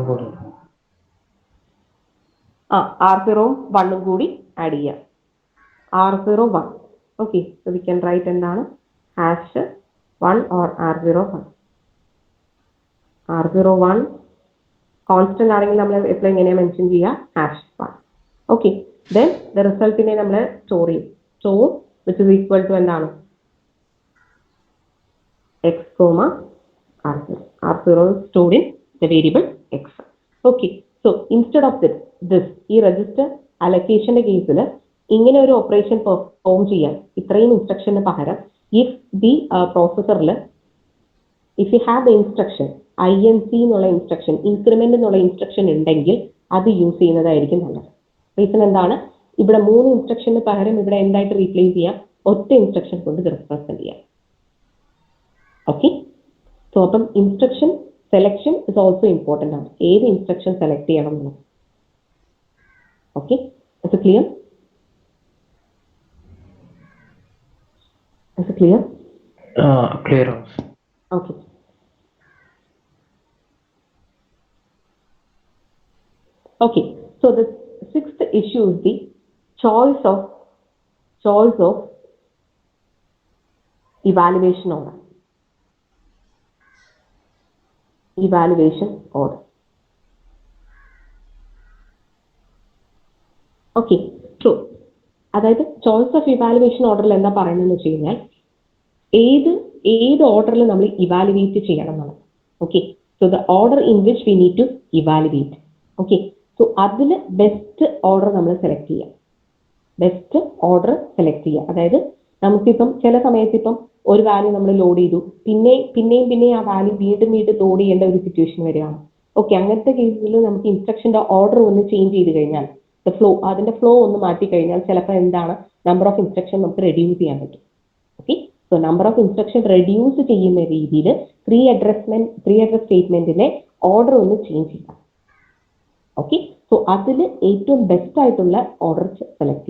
കൂടി. R0 1 കൂടി ആഡ് ചെയ്യാം. R0 1. Okay, so we can write എന്താണ്? #1 or R0 1. R0 1 കോൺസ്റ്റന്റ് ആണെങ്കിൽ നമ്മൾ എപ്പോഴും എങ്ങനെയാണ് മെൻഷൻ ചെയ്യുക? #1. ഓക്കെ, ദെൻ ദ റിസൾട്ടിനെ നമ്മൾ സ്റ്റോർ ചെയ്യും. Store which is equal to എന്താണ്? X, R0. R0 stored in the variable X. Okay, so instead of this ഈ രജിസ്റ്റർ അലൊക്കേഷന്റെ കേസിൽ ഇങ്ങനെ ഒരു ഓപ്പറേഷൻ പെർഫോം ചെയ്യാൻ ഇത്രയും ഇൻസ്ട്രക്ഷന് പകരം ഇഫ് ദി പ്രോസസറിൽ if you have the instruction INC എന്നുള്ള ഇൻസ്ട്രക്ഷൻ, ഇൻക്രിമെന്റ് എന്നുള്ള ഇൻസ്ട്രക്ഷൻ ഉണ്ടെങ്കിൽ അത് യൂസ് ചെയ്യുന്നതായിരിക്കും നല്ലത്. റീസൺ എന്താണ്? ഇവിടെ 3 ഇൻസ്ട്രക്ഷന് പകരം ഇവിടെ എന്തായിട്ട് റീപ്ലേസ് ചെയ്യാം? ഒറ്റ ഇൻസ്ട്രക്ഷൻ കൊണ്ട് റെപ്രസെന്റ് ചെയ്യാം. ഓക്കെ. സോ അപ്പം instruction selection is also important ആണ്. ഏത് ഇൻസ്ട്രക്ഷൻ സെലക്ട് ചെയ്യണം എന്നുള്ളത്. Okay, is clear? Is it clear? Clear. Okay. Okay. So the sixth issue is the choice of evaluation order. Evaluation order. Okay. So അതായത് ചോയ്സ് ഓഫ് ഇവാലുവേഷൻ ഓർഡറിൽ എന്താ പറയുന്നതെന്ന് വെച്ച് കഴിഞ്ഞാൽ ഏത് ഓർഡറിൽ നമ്മൾ ഇവാലുവേറ്റ് ചെയ്യണം എന്നാണ്. Okay. So the order in which we need to evaluate. Okay. So അതിൽ ബെസ്റ്റ് ഓർഡർ നമ്മൾ സെലക്ട് ചെയ്യുക. ബെസ്റ്റ് ഓർഡർ സെലക്ട് ചെയ്യുക. അതായത് നമുക്കിപ്പം ചില സമയത്ത് ഇപ്പം ഒരു വാല്യൂ നമ്മൾ ലോഡ് ചെയ്തു, പിന്നെയും ആ വാല്യൂ വീണ്ടും ലോഡ് ചെയ്യേണ്ട ഒരു സിറ്റുവേഷൻ വരികയാണ്. ഓക്കെ, അങ്ങനത്തെ കേസിൽ നമുക്ക് ഇൻസ്ട്രക്ഷൻ്റെ ഓർഡർ ഒന്ന് ചേഞ്ച് ചെയ്ത് കഴിഞ്ഞാൽ അതിന്റെ ഫ്ലോ ഒന്ന് മാറ്റി കഴിഞ്ഞാൽ ചിലപ്പോൾ എന്താണ് നമ്പർ ഓഫ് ഇൻസ്ട്രക്ഷൻ നമുക്ക് റെഡ്യൂസ് ചെയ്യാൻ പറ്റും. Okay. So number of instruction reduce ചെയ്യുന്ന രീതിയിൽ പ്രീ അഡ്രസ് സ്റ്റേറ്റ്മെന്റിനെ ഓർഡർ ഒന്ന് ചേഞ്ച് ചെയ്യാം. ഓക്കെ. സോ അതിൽ ഏറ്റവും ബെസ്റ്റ് ആയിട്ടുള്ള ഓർഡർ സെലക്ട്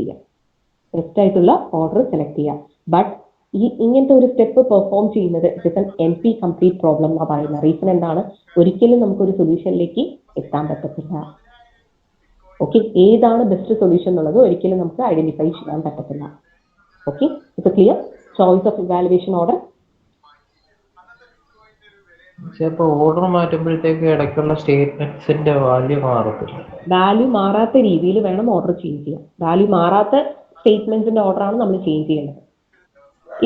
ചെയ്യാം. ബട്ട് ഇങ്ങനത്തെ ഒരു സ്റ്റെപ്പ് പെർഫോം ചെയ്യുന്നത് it is N NP complete problem എന്ന് പറയുന്ന റീസൺ എന്താണ്? ഒരിക്കലും നമുക്കൊരു സൊല്യൂഷനിലേക്ക് എത്താൻ പറ്റത്തില്ല. ഓക്കെ, ഏതാണ് ബെസ്റ്റ് സൊല്യൂഷൻ എന്നുള്ളത് ഒരിക്കലും നമുക്ക് ഐഡന്റിഫൈ ചെയ്യാൻ പറ്റത്തില്ല. ഓക്കെ, ഇപ്പൊ clear? Choice of evaluation order. ചിലപ്പോൾ ഓർഡർ മാറ്റുമ്പോഴത്തേക്ക് ഇടയ്ക്കുള്ള സ്റ്റേറ്റ്മെന്റ്സിന്റെ വാല്യൂ മാറത്തില്ല. വാല്യൂ മാറാത്ത രീതിയിൽ വേണം ഓർഡർ ചേഞ്ച് ചെയ്യാൻ. വാല്യൂ മാറാത്ത സ്റ്റേറ്റ്മെന്റ്സിന്റെ ഓർഡറാണ് നമ്മൾ ചേഞ്ച് ചെയ്യേണ്ടത്.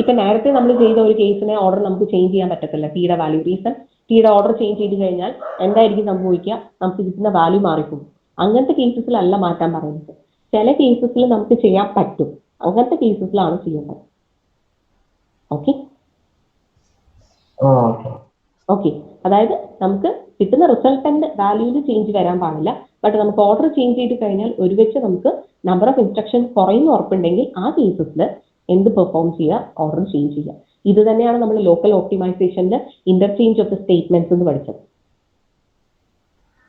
ഇപ്പൊ നേരത്തെ നമ്മൾ ചെയ്ത ഒരു കേസിനെ ഓർഡർ നമുക്ക് ചേഞ്ച് ചെയ്യാൻ പറ്റത്തില്ല. ടീയുടെ വാല്യൂ റീസൺ ടീയുടെ ഓർഡർ ചേഞ്ച് ചെയ്ത് കഴിഞ്ഞാൽ എന്തായിരിക്കും സംഭവിക്കുക? നമുക്ക് കിട്ടുന്ന വാല്യൂ മാറിപ്പോകും. അങ്ങനത്തെ കേസസിലല്ല മാറ്റാൻ പറയുന്നത്. ചില കേസസിൽ നമുക്ക് ചെയ്യാൻ പറ്റും. അങ്ങനത്തെ കേസസിലാണ് ചെയ്യേണ്ടത്. ഓക്കെ. ഓക്കെ, അതായത് നമുക്ക് കിട്ടുന്ന റിസൾട്ടന്റ് വാല്യൂവിൽ ചേഞ്ച് വരാൻ പാടില്ല. ബട്ട് നമുക്ക് ഓർഡർ ചേഞ്ച് ചെയ്ത് കഴിഞ്ഞാൽ ഒരുവെച്ച് നമുക്ക് നമ്പർ ഓഫ് ഇൻസ്ട്രക്ഷൻ കുറയുന്ന ഉറപ്പുണ്ടെങ്കിൽ ആ കേസസിൽ എന്ത് പെർഫോം ചെയ്യുക? ഓർഡർ ചേഞ്ച് ചെയ്യുക. ഇത് തന്നെയാണ് നമ്മൾ ലോക്കൽ ഓപ്റ്റിമൈസേഷനിൽ ഇന്റർചേഞ്ച് ഓഫ് ദി സ്റ്റേറ്റ്മെന്റ്സ് എന്ന് പഠിച്ചത്.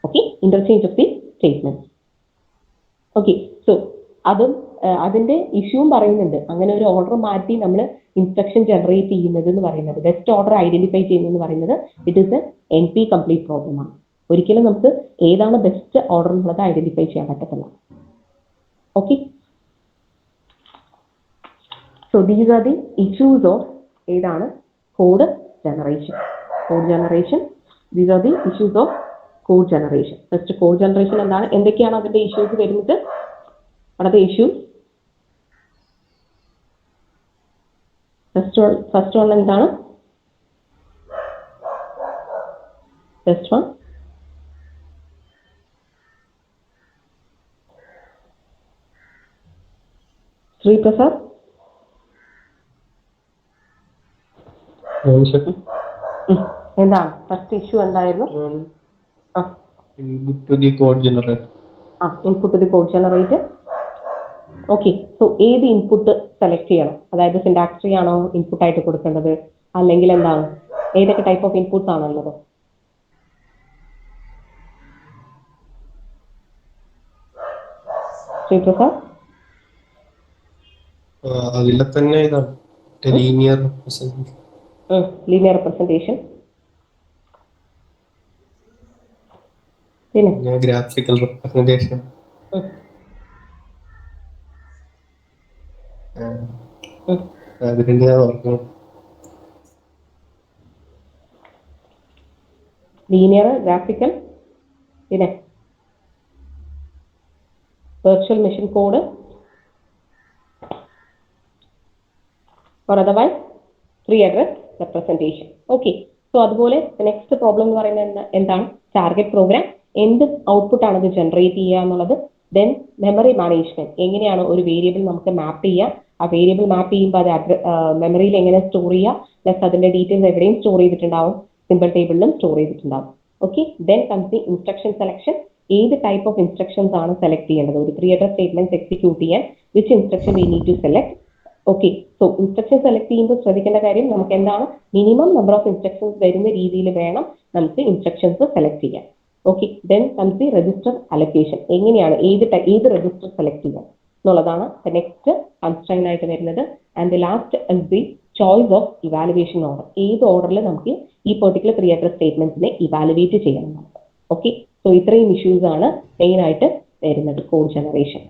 Okay, interchange of the statement. Okay. So അതിന്റെ ഇഷ്യൂവും പറയുന്നുണ്ട്. അങ്ങനെ ഒരു ഓർഡർ മാറ്റി നമ്മൾ ഇൻസ്ട്രക്ഷൻ ജനറേറ്റ് ചെയ്യുന്നത് എന്ന് പറയുന്നത്, ബെസ്റ്റ് ഓർഡർ ഐഡന്റിഫൈ ചെയ്യുന്നത് എന്ന് പറയുന്നത് it is A NP complete problem ആണ്. ഒരിക്കലും നമുക്ക് ഏതാണ് ബെസ്റ്റ് ഓർഡർ എന്നുള്ളത് ഐഡന്റിഫൈ ചെയ്യാൻ പറ്റത്തില്ല. Okay. So these are the issues of ഏതാണ് code generation. These are the issues of code generation. First code generation എന്താണ്, എന്തൊക്കെയാണ് അതിന്റെ ഇഷ്യൂസ് വരുന്നത്? What are the issues? First one എന്താണ്? First one Sri Prasad. എന്താണ് ഫസ്റ്റ് ഇഷ്യൂ? എന്തായിരുന്നു? Input to the code generator. Input to the code generator. Okay. So ഏത് ഇൻപുട്ട് സെലക്ട് ചെയ്യണം? അതായത് സിന്റാക്സ് ട്രീ ആണോ ഇൻപുട്ട് ആയിട്ട് കൊടുക്കേണ്ടത്, അല്ലെങ്കിൽ എന്താണ്, ഏതൊക്കെ ടൈപ്പ് ഓഫ് ഇൻപുട്സ് ആണുള്ളത്? ശ്രീപ്രസാദ്. അതിലെ തന്നെ ഇതാണ് ലീനിയർ റെപ്രസെന്റേഷൻ, പിന്നെ ഗ്രാഫിക്കൽ റെപ്രസെന്റേഷൻ, അതിന്റെ ലീനിയർ, ഗ്രാഫിക്കൽ, പിന്നെ virtual machine code or otherwise free address representation. Okay. So അതുപോലെ നെക്സ്റ്റ് പ്രോബ്ലം എന്ന് പറയുന്നത് എന്താണ്? ടാർഗറ്റ് പ്രോഗ്രാം എന്ത് ഔട്ട്പുട്ട് ആണ് അത് ജനറേറ്റ് ചെയ്യുക എന്നുള്ളത്. ദെൻ മെമ്മറി മാനേജ്മെന്റ്, എങ്ങനെയാണ് ഒരു വേരിയബിൾ നമുക്ക് മാപ്പ് ചെയ്യുക, ആ വേരിയബിൾ മാപ്പ് ചെയ്യുമ്പോൾ അത് മെമ്മറിയിൽ എങ്ങനെ സ്റ്റോർ ചെയ്യുക, പ്ലസ് അതിന്റെ ഡീറ്റെയിൽസ് എവിടെയും സ്റ്റോർ ചെയ്തിട്ടുണ്ടാവും, സിമ്പിൾ ടേബിളിലും സ്റ്റോർ ചെയ്തിട്ടുണ്ടാവും. Okay. Then comes the instruction selection, ഏത് ടൈപ്പ് ഓഫ് ഇൻസ്ട്രക്ഷൻസ് ആണ് സെലക്ട് ചെയ്യേണ്ടത്? ഒരു 3 അഡ്രസ് സ്റ്റേറ്റ്മെന്റ് എക്സിക്യൂട്ട് ചെയ്യാൻ which instruction we need to select, okay, so instruction select ചെയ്യുമ്പോൾ ശ്രദ്ധിക്കേണ്ട കാര്യം നമുക്ക് എന്താണ് മിനിമം നമ്പർ ഓഫ് ഇൻസ്ട്രക്ഷൻസ് വരുന്ന രീതിയിൽ വേണം നമുക്ക് ഇൻസ്ട്രക്ഷൻസ് സെലക്ട് ചെയ്യാൻ. ഓക്കെ, ദെൻ നമുക്ക് രജിസ്റ്റർ അലൊക്കേഷൻ എങ്ങനെയാണ് ഏത് രജിസ്റ്റർ സെലക്ട് ചെയ്യാം എന്നുള്ളതാണ് നെക്സ്റ്റ് കൺസ്ട്രെയിൻ ആയിട്ട് വരുന്നത്. And last is the choice of evaluation order. ഏത് ഓർഡറിൽ നമുക്ക് ഈ പെർട്ടിക്കുലർ 3 അഡ്രസ് സ്റ്റേറ്റ്മെന്റ്സിനെ ഇവാലുവേറ്റ് ചെയ്യണം. ഓക്കെ, സോ ഇത്രയും ഇഷ്യൂസ് ആണ് മെയിൻ ആയിട്ട് വരുന്നത് കോഡ് ജനറേഷൻ.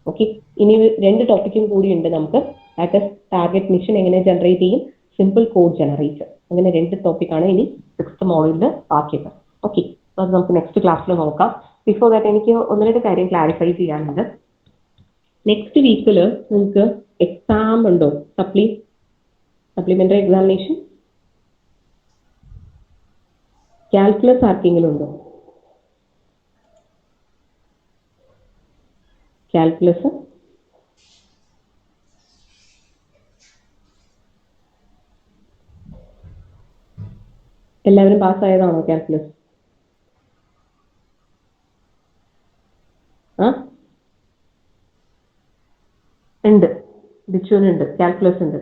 ഓക്കെ, ഇനി 2 ടോപ്പിക്കും കൂടി ഉണ്ട് നമുക്ക്. ദാറ്റ് ഇസ് ടാർഗറ്റ് മിഷൻ എങ്ങനെ ജനറേറ്റ് ചെയ്യും, സിമ്പിൾ കോഡ് ജനറേറ്റർ. അങ്ങനെ 2 ടോപ്പിക്കാണ് ഇനി 6th മോഡ്യൂളിൽ ബാക്കിയത്. ഓക്കെ, അത് നമുക്ക് നെക്സ്റ്റ് ക്ലാസ്സിൽ നോക്കാം. ബിഫോർ ദാറ്റ് എനിക്ക് 1-2 കാര്യം ക്ലാരിഫൈ ചെയ്യാനുണ്ട്. നെക്സ്റ്റ് വീക്കിൽ നിങ്ങൾക്ക് എക്സാം ഉണ്ടോ? സപ്ലിമെന്ററി എക്സാമിനേഷൻ കാൽക്കുലസ് ആർക്കെങ്കിലും ഉണ്ടോ? കാൽക്കുലസ് എല്ലാവരും പാസ്സായതാണോ കാൽക്കുലസ്? ഉണ്ട്, ബിച്ചുവിനുണ്ട്, കാൽക്കുലസ് ഉണ്ട്.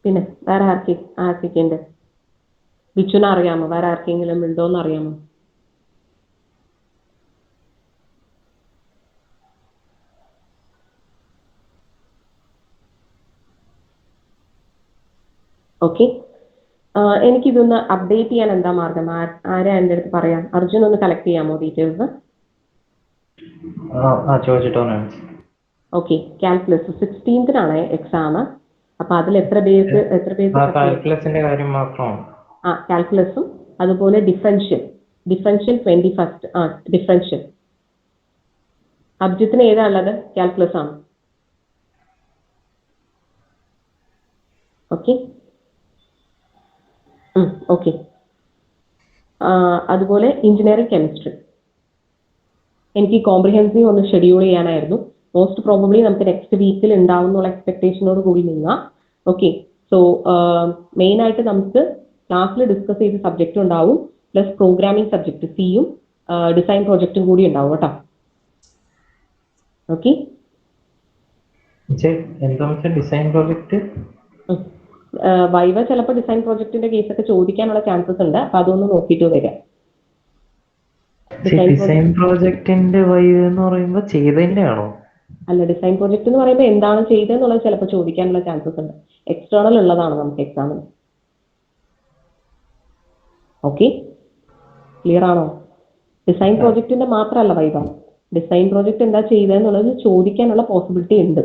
പിന്നെ വേറെ ആർക്കൊക്കെ ഉണ്ട്? ബിച്ചുവിനെ അറിയാമോ? വേറെ ആർക്കെങ്കിലും ഉണ്ടോന്ന് അറിയാമോ? ഓക്കെ, എനിക്കിതൊന്ന് അപ്ഡേറ്റ് ചെയ്യാൻ എന്താ മാർഗം? ആരാ എൻ്റെ അടുത്ത് പറയാം? അർജുൻ ഒന്ന് കളക്ട് ചെയ്യാമോ details? Okay, calculus 16th exam. അപ്പൊ അതിൽ എത്ര പേർക്ക് കാൽക്കുലസും അതുപോലെ ഡിഫറൻഷ്യൽ 21st ഡിഫറൻഷ്യൽ. അബ്ജിത്തിന് ഏതാ ഉള്ളത്? കാൽക്കുലസ് ആണ്. ഓക്കെ ഓക്കെ, അതുപോലെ എഞ്ചിനീയറിംഗ് കെമിസ്ട്രി. എനിക്ക് കോംപ്രിഹെൻസീവ് ഒന്ന് ഷെഡ്യൂൾ ചെയ്യാനായിരുന്നു. മോസ്റ്റ് പ്രോബബ്ലി നമുക്ക് നെക്സ്റ്റ് വീക്കിൽ ഉണ്ടാവും എന്നുള്ള എക്സ്പെക്ടേഷനോട് കൂടി നിങ്ങാം. ഓക്കെ, സോ മെയിൻ ആയിട്ട് നമുക്ക് ക്ലാസ്സിൽ ഡിസ്കസ് ചെയ്ത സബ്ജക്റ്റ് ഉണ്ടാവും, പ്ലസ് പ്രോഗ്രാമിംഗ് സബ്ജക്ട് സിയും ഡിസൈൻ പ്രോജക്റ്റും കൂടി ഉണ്ടാവും കേട്ടോ. ഓക്കെ, ഡിസൈൻ പ്രോജക്റ്റ് വൈവ ചിലപ്പോൾ ഡിസൈൻ പ്രോജക്റ്റിന്റെ കേസൊക്കെ ചോദിക്കാനുള്ള ചാൻസസ് ഉണ്ട്. അപ്പൊ അതൊന്ന് നോക്കിയിട്ട് വരാം. ഡിസൈൻ പ്രോജക്റ്റിന്റെ വൈവ എന്ന് പറയുമ്പോൾ ചെയ്തതിന്റെ ആണോ? അല്ല, ഡിസൈൻ പ്രോജക്റ്റ് എന്ന് പറയുമ്പോൾ എന്താണ് ചെയ്തതെന്നുള്ളത് ചിലപ്പോൾ ചോദിക്കാനുള്ള ചാൻസസ് ഉണ്ട്. എക്സ്റ്റേണൽ ഉള്ളതാണ് നമുക്ക് എക്സാമിന്. ഓക്കെ, ക്ലിയർ ആണോ? ഡിസൈൻ പ്രോജക്റ്റിന്റെ മാത്രമല്ല വൈവ, ഡിസൈൻ പ്രോജക്റ്റ് എന്താ ചെയ്തതെന്നുള്ളത് ചോദിക്കാനുള്ള പോസിബിലിറ്റി ഉണ്ട്.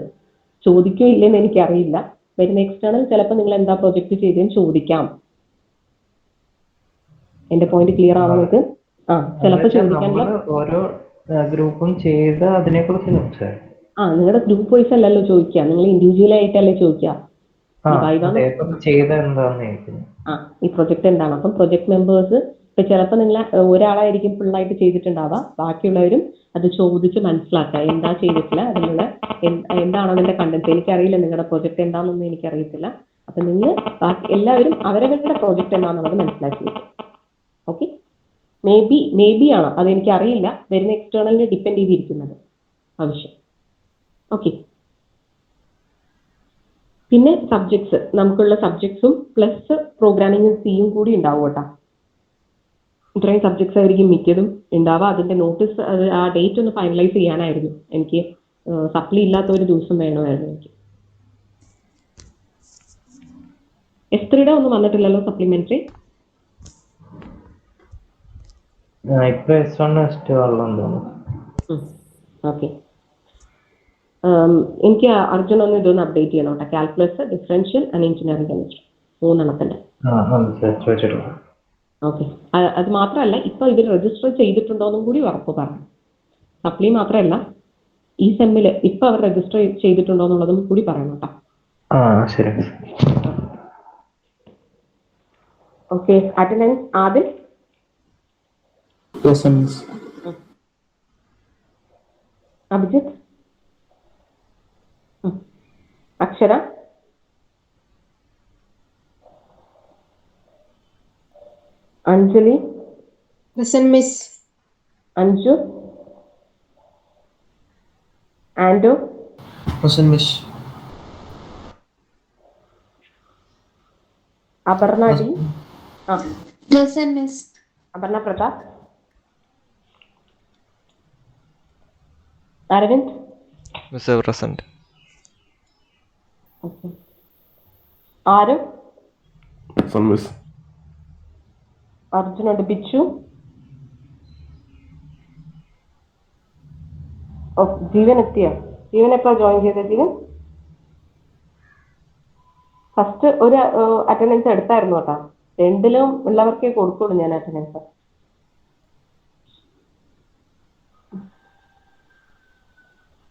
ചോദിക്കോ ഇല്ലെന്ന് എനിക്കറിയില്ല. വരുന്ന എക്സ്റ്റേണൽ ചിലപ്പോൾ നിങ്ങൾ എന്താ പ്രൊജക്ട് ചെയ്തതെന്ന് ചോദിക്കാം. എന്റെ പോയിന്റ് ക്ലിയർ ആണോ നിങ്ങൾക്ക്? ചിലപ്പോൾ ചോദിക്കാനുള്ള ഓരോ ഗ്രൂപ്പും ചെയ്ത് അതിനെ കുറിച്ച് നിങ്ങളുടെ ഗ്രൂപ്പ് വൈസ് അല്ലല്ലോ ചോദിക്കുക, നിങ്ങൾ ഇൻഡിവിജ്വൽ ആയിട്ടല്ലേ ചോദിക്കുക. ഈ പ്രൊജക്ട് എന്താണ്? അപ്പം പ്രൊജക്ട് മെമ്പേഴ്സ് ഇപ്പൊ ചിലപ്പോൾ നിങ്ങൾ ഒരാളായിരിക്കും ഫുള്ളായിട്ട് ചെയ്തിട്ടുണ്ടാവുക, ബാക്കിയുള്ളവരും അത് ചോദിച്ച് മനസ്സിലാക്കുക. എന്താ ചെയ്തിട്ടില്ല, അതിനുള്ള എന്താണ് അതിന്റെ കണ്ടന്റ്. എനിക്കറിയില്ല നിങ്ങളുടെ പ്രൊജക്ട് എന്താണെന്നൊന്നും എനിക്കറിയത്തില്ല. അപ്പൊ നിങ്ങൾ ബാക്കി എല്ലാവരും അവരവരുടെ പ്രോജക്ട് എന്താണെന്നുള്ളത് മനസ്സിലാക്കി വെക്കും. ഓക്കെ, മേ ബി ആണ്, അതെനിക്കറിയില്ല. വരുന്ന എക്സ്റ്റേണലിനെ ഡിപ്പെൻഡ് ചെയ്തിരിക്കുന്നത് ആവശ്യം. ഓക്കെ, പിന്നെ സബ്ജക്ട്സ്, നമുക്കുള്ള സബ്ജക്ട്സും പ്ലസ് പ്രോഗ്രാമിംഗ് സിയും കൂടി ഉണ്ടാവും കേട്ടോ. ഇത്രയും സബ്ജക്ട്സ് ആയിരിക്കും മിക്കതും ഉണ്ടാവുക. അതിന്റെ നോട്ടീസ് ആ ഡേറ്റ് ഒന്ന് ഫൈനലൈസ് ചെയ്യാനായിരുന്നു. എനിക്ക് സപ്ലി ഇല്ലാത്ത ഒരു ദിവസം വേണമായിരുന്നു എനിക്ക്. എസ്ത്രീയുടെ ഒന്നും വന്നിട്ടില്ലല്ലോ സപ്ലിമെന്ററി? ഓക്കെ, എനിക്ക് അർജുൻ ഒന്ന് ഇതൊന്ന് അപ്ഡേറ്റ് ചെയ്യണം കേട്ടോ. Calculus, differential and engineering chemistry 3 okay, അത് മാത്രമല്ല ഇപ്പൊ ഇവർ രജിസ്റ്റർ ചെയ്തിട്ടുണ്ടോന്നും കൂടി ഉറപ്പ് പറഞ്ഞു. സപ്ലി മാത്രമല്ല, ഈ സെമ്മില് ഇപ്പൊ അവർ രജിസ്റ്റർ ചെയ്തിട്ടുണ്ടോ എന്നുള്ളതും കൂടി പറയണം കേട്ടോ. Okay, attendance Adil? Abhijith? Akshara? Anjali? Miss. Anju? Ando? Miss. Aparna D. ആ Present, Miss. Aparna Pratap. Aravind. Miss present. Okay. ആര്? Present, Miss. അർജുനുണ്ട്. ബിച്ചു. ഓ, ജീവൻ എത്തിയോ? ജീവൻ എപ്പോഴാ ജോയിൻ ചെയ്തത്? ജീവൻ ഫസ്റ്റ് ഒരു അറ്റൻഡൻസ് എടുത്തായിരുന്നു കേട്ടോ. രണ്ടിലും ഉള്ളവർക്കേ കൊടുക്കുള്ളൂ ഞാൻ അറ്റൻഡൻസ്.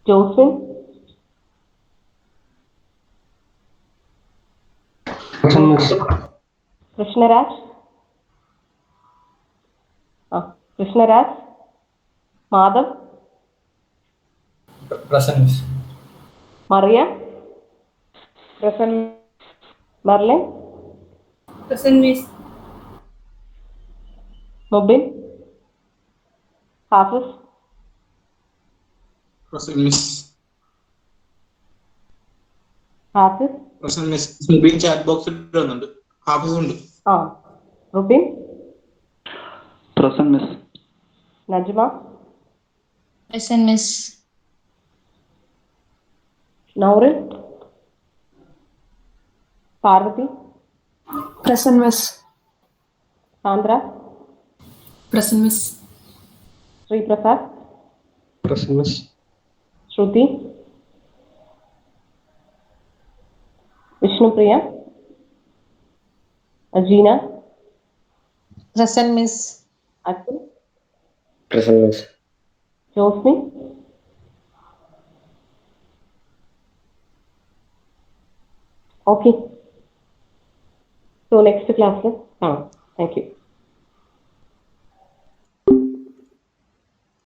ജോസ്വിൻ. കൃഷ്ണരാജ്. ആ Krishnaraj. Madhav. Present, Miss. Mariya. Merlin. Present, Miss. Mubin. Hafis. Present, Miss. Hafis. Present, Miss. Mubeen chat ബോക്സിൽ ഇടുന്നുണ്ട്. ഹാഫിസ് ഉണ്ട്. ആ Rubin. Present, Miss. Najma. Present, Miss. Naurin. Parvati. Present, Miss. Sandra. Present, Miss. Sreeprasad. Present, Miss. Shruti. Vishnupriya. Ajeena. Present, Miss. Akhil. Present, Miss. Josmi. Okay. So next ക്ലാസ്സിൽ കാണാം. Thank U.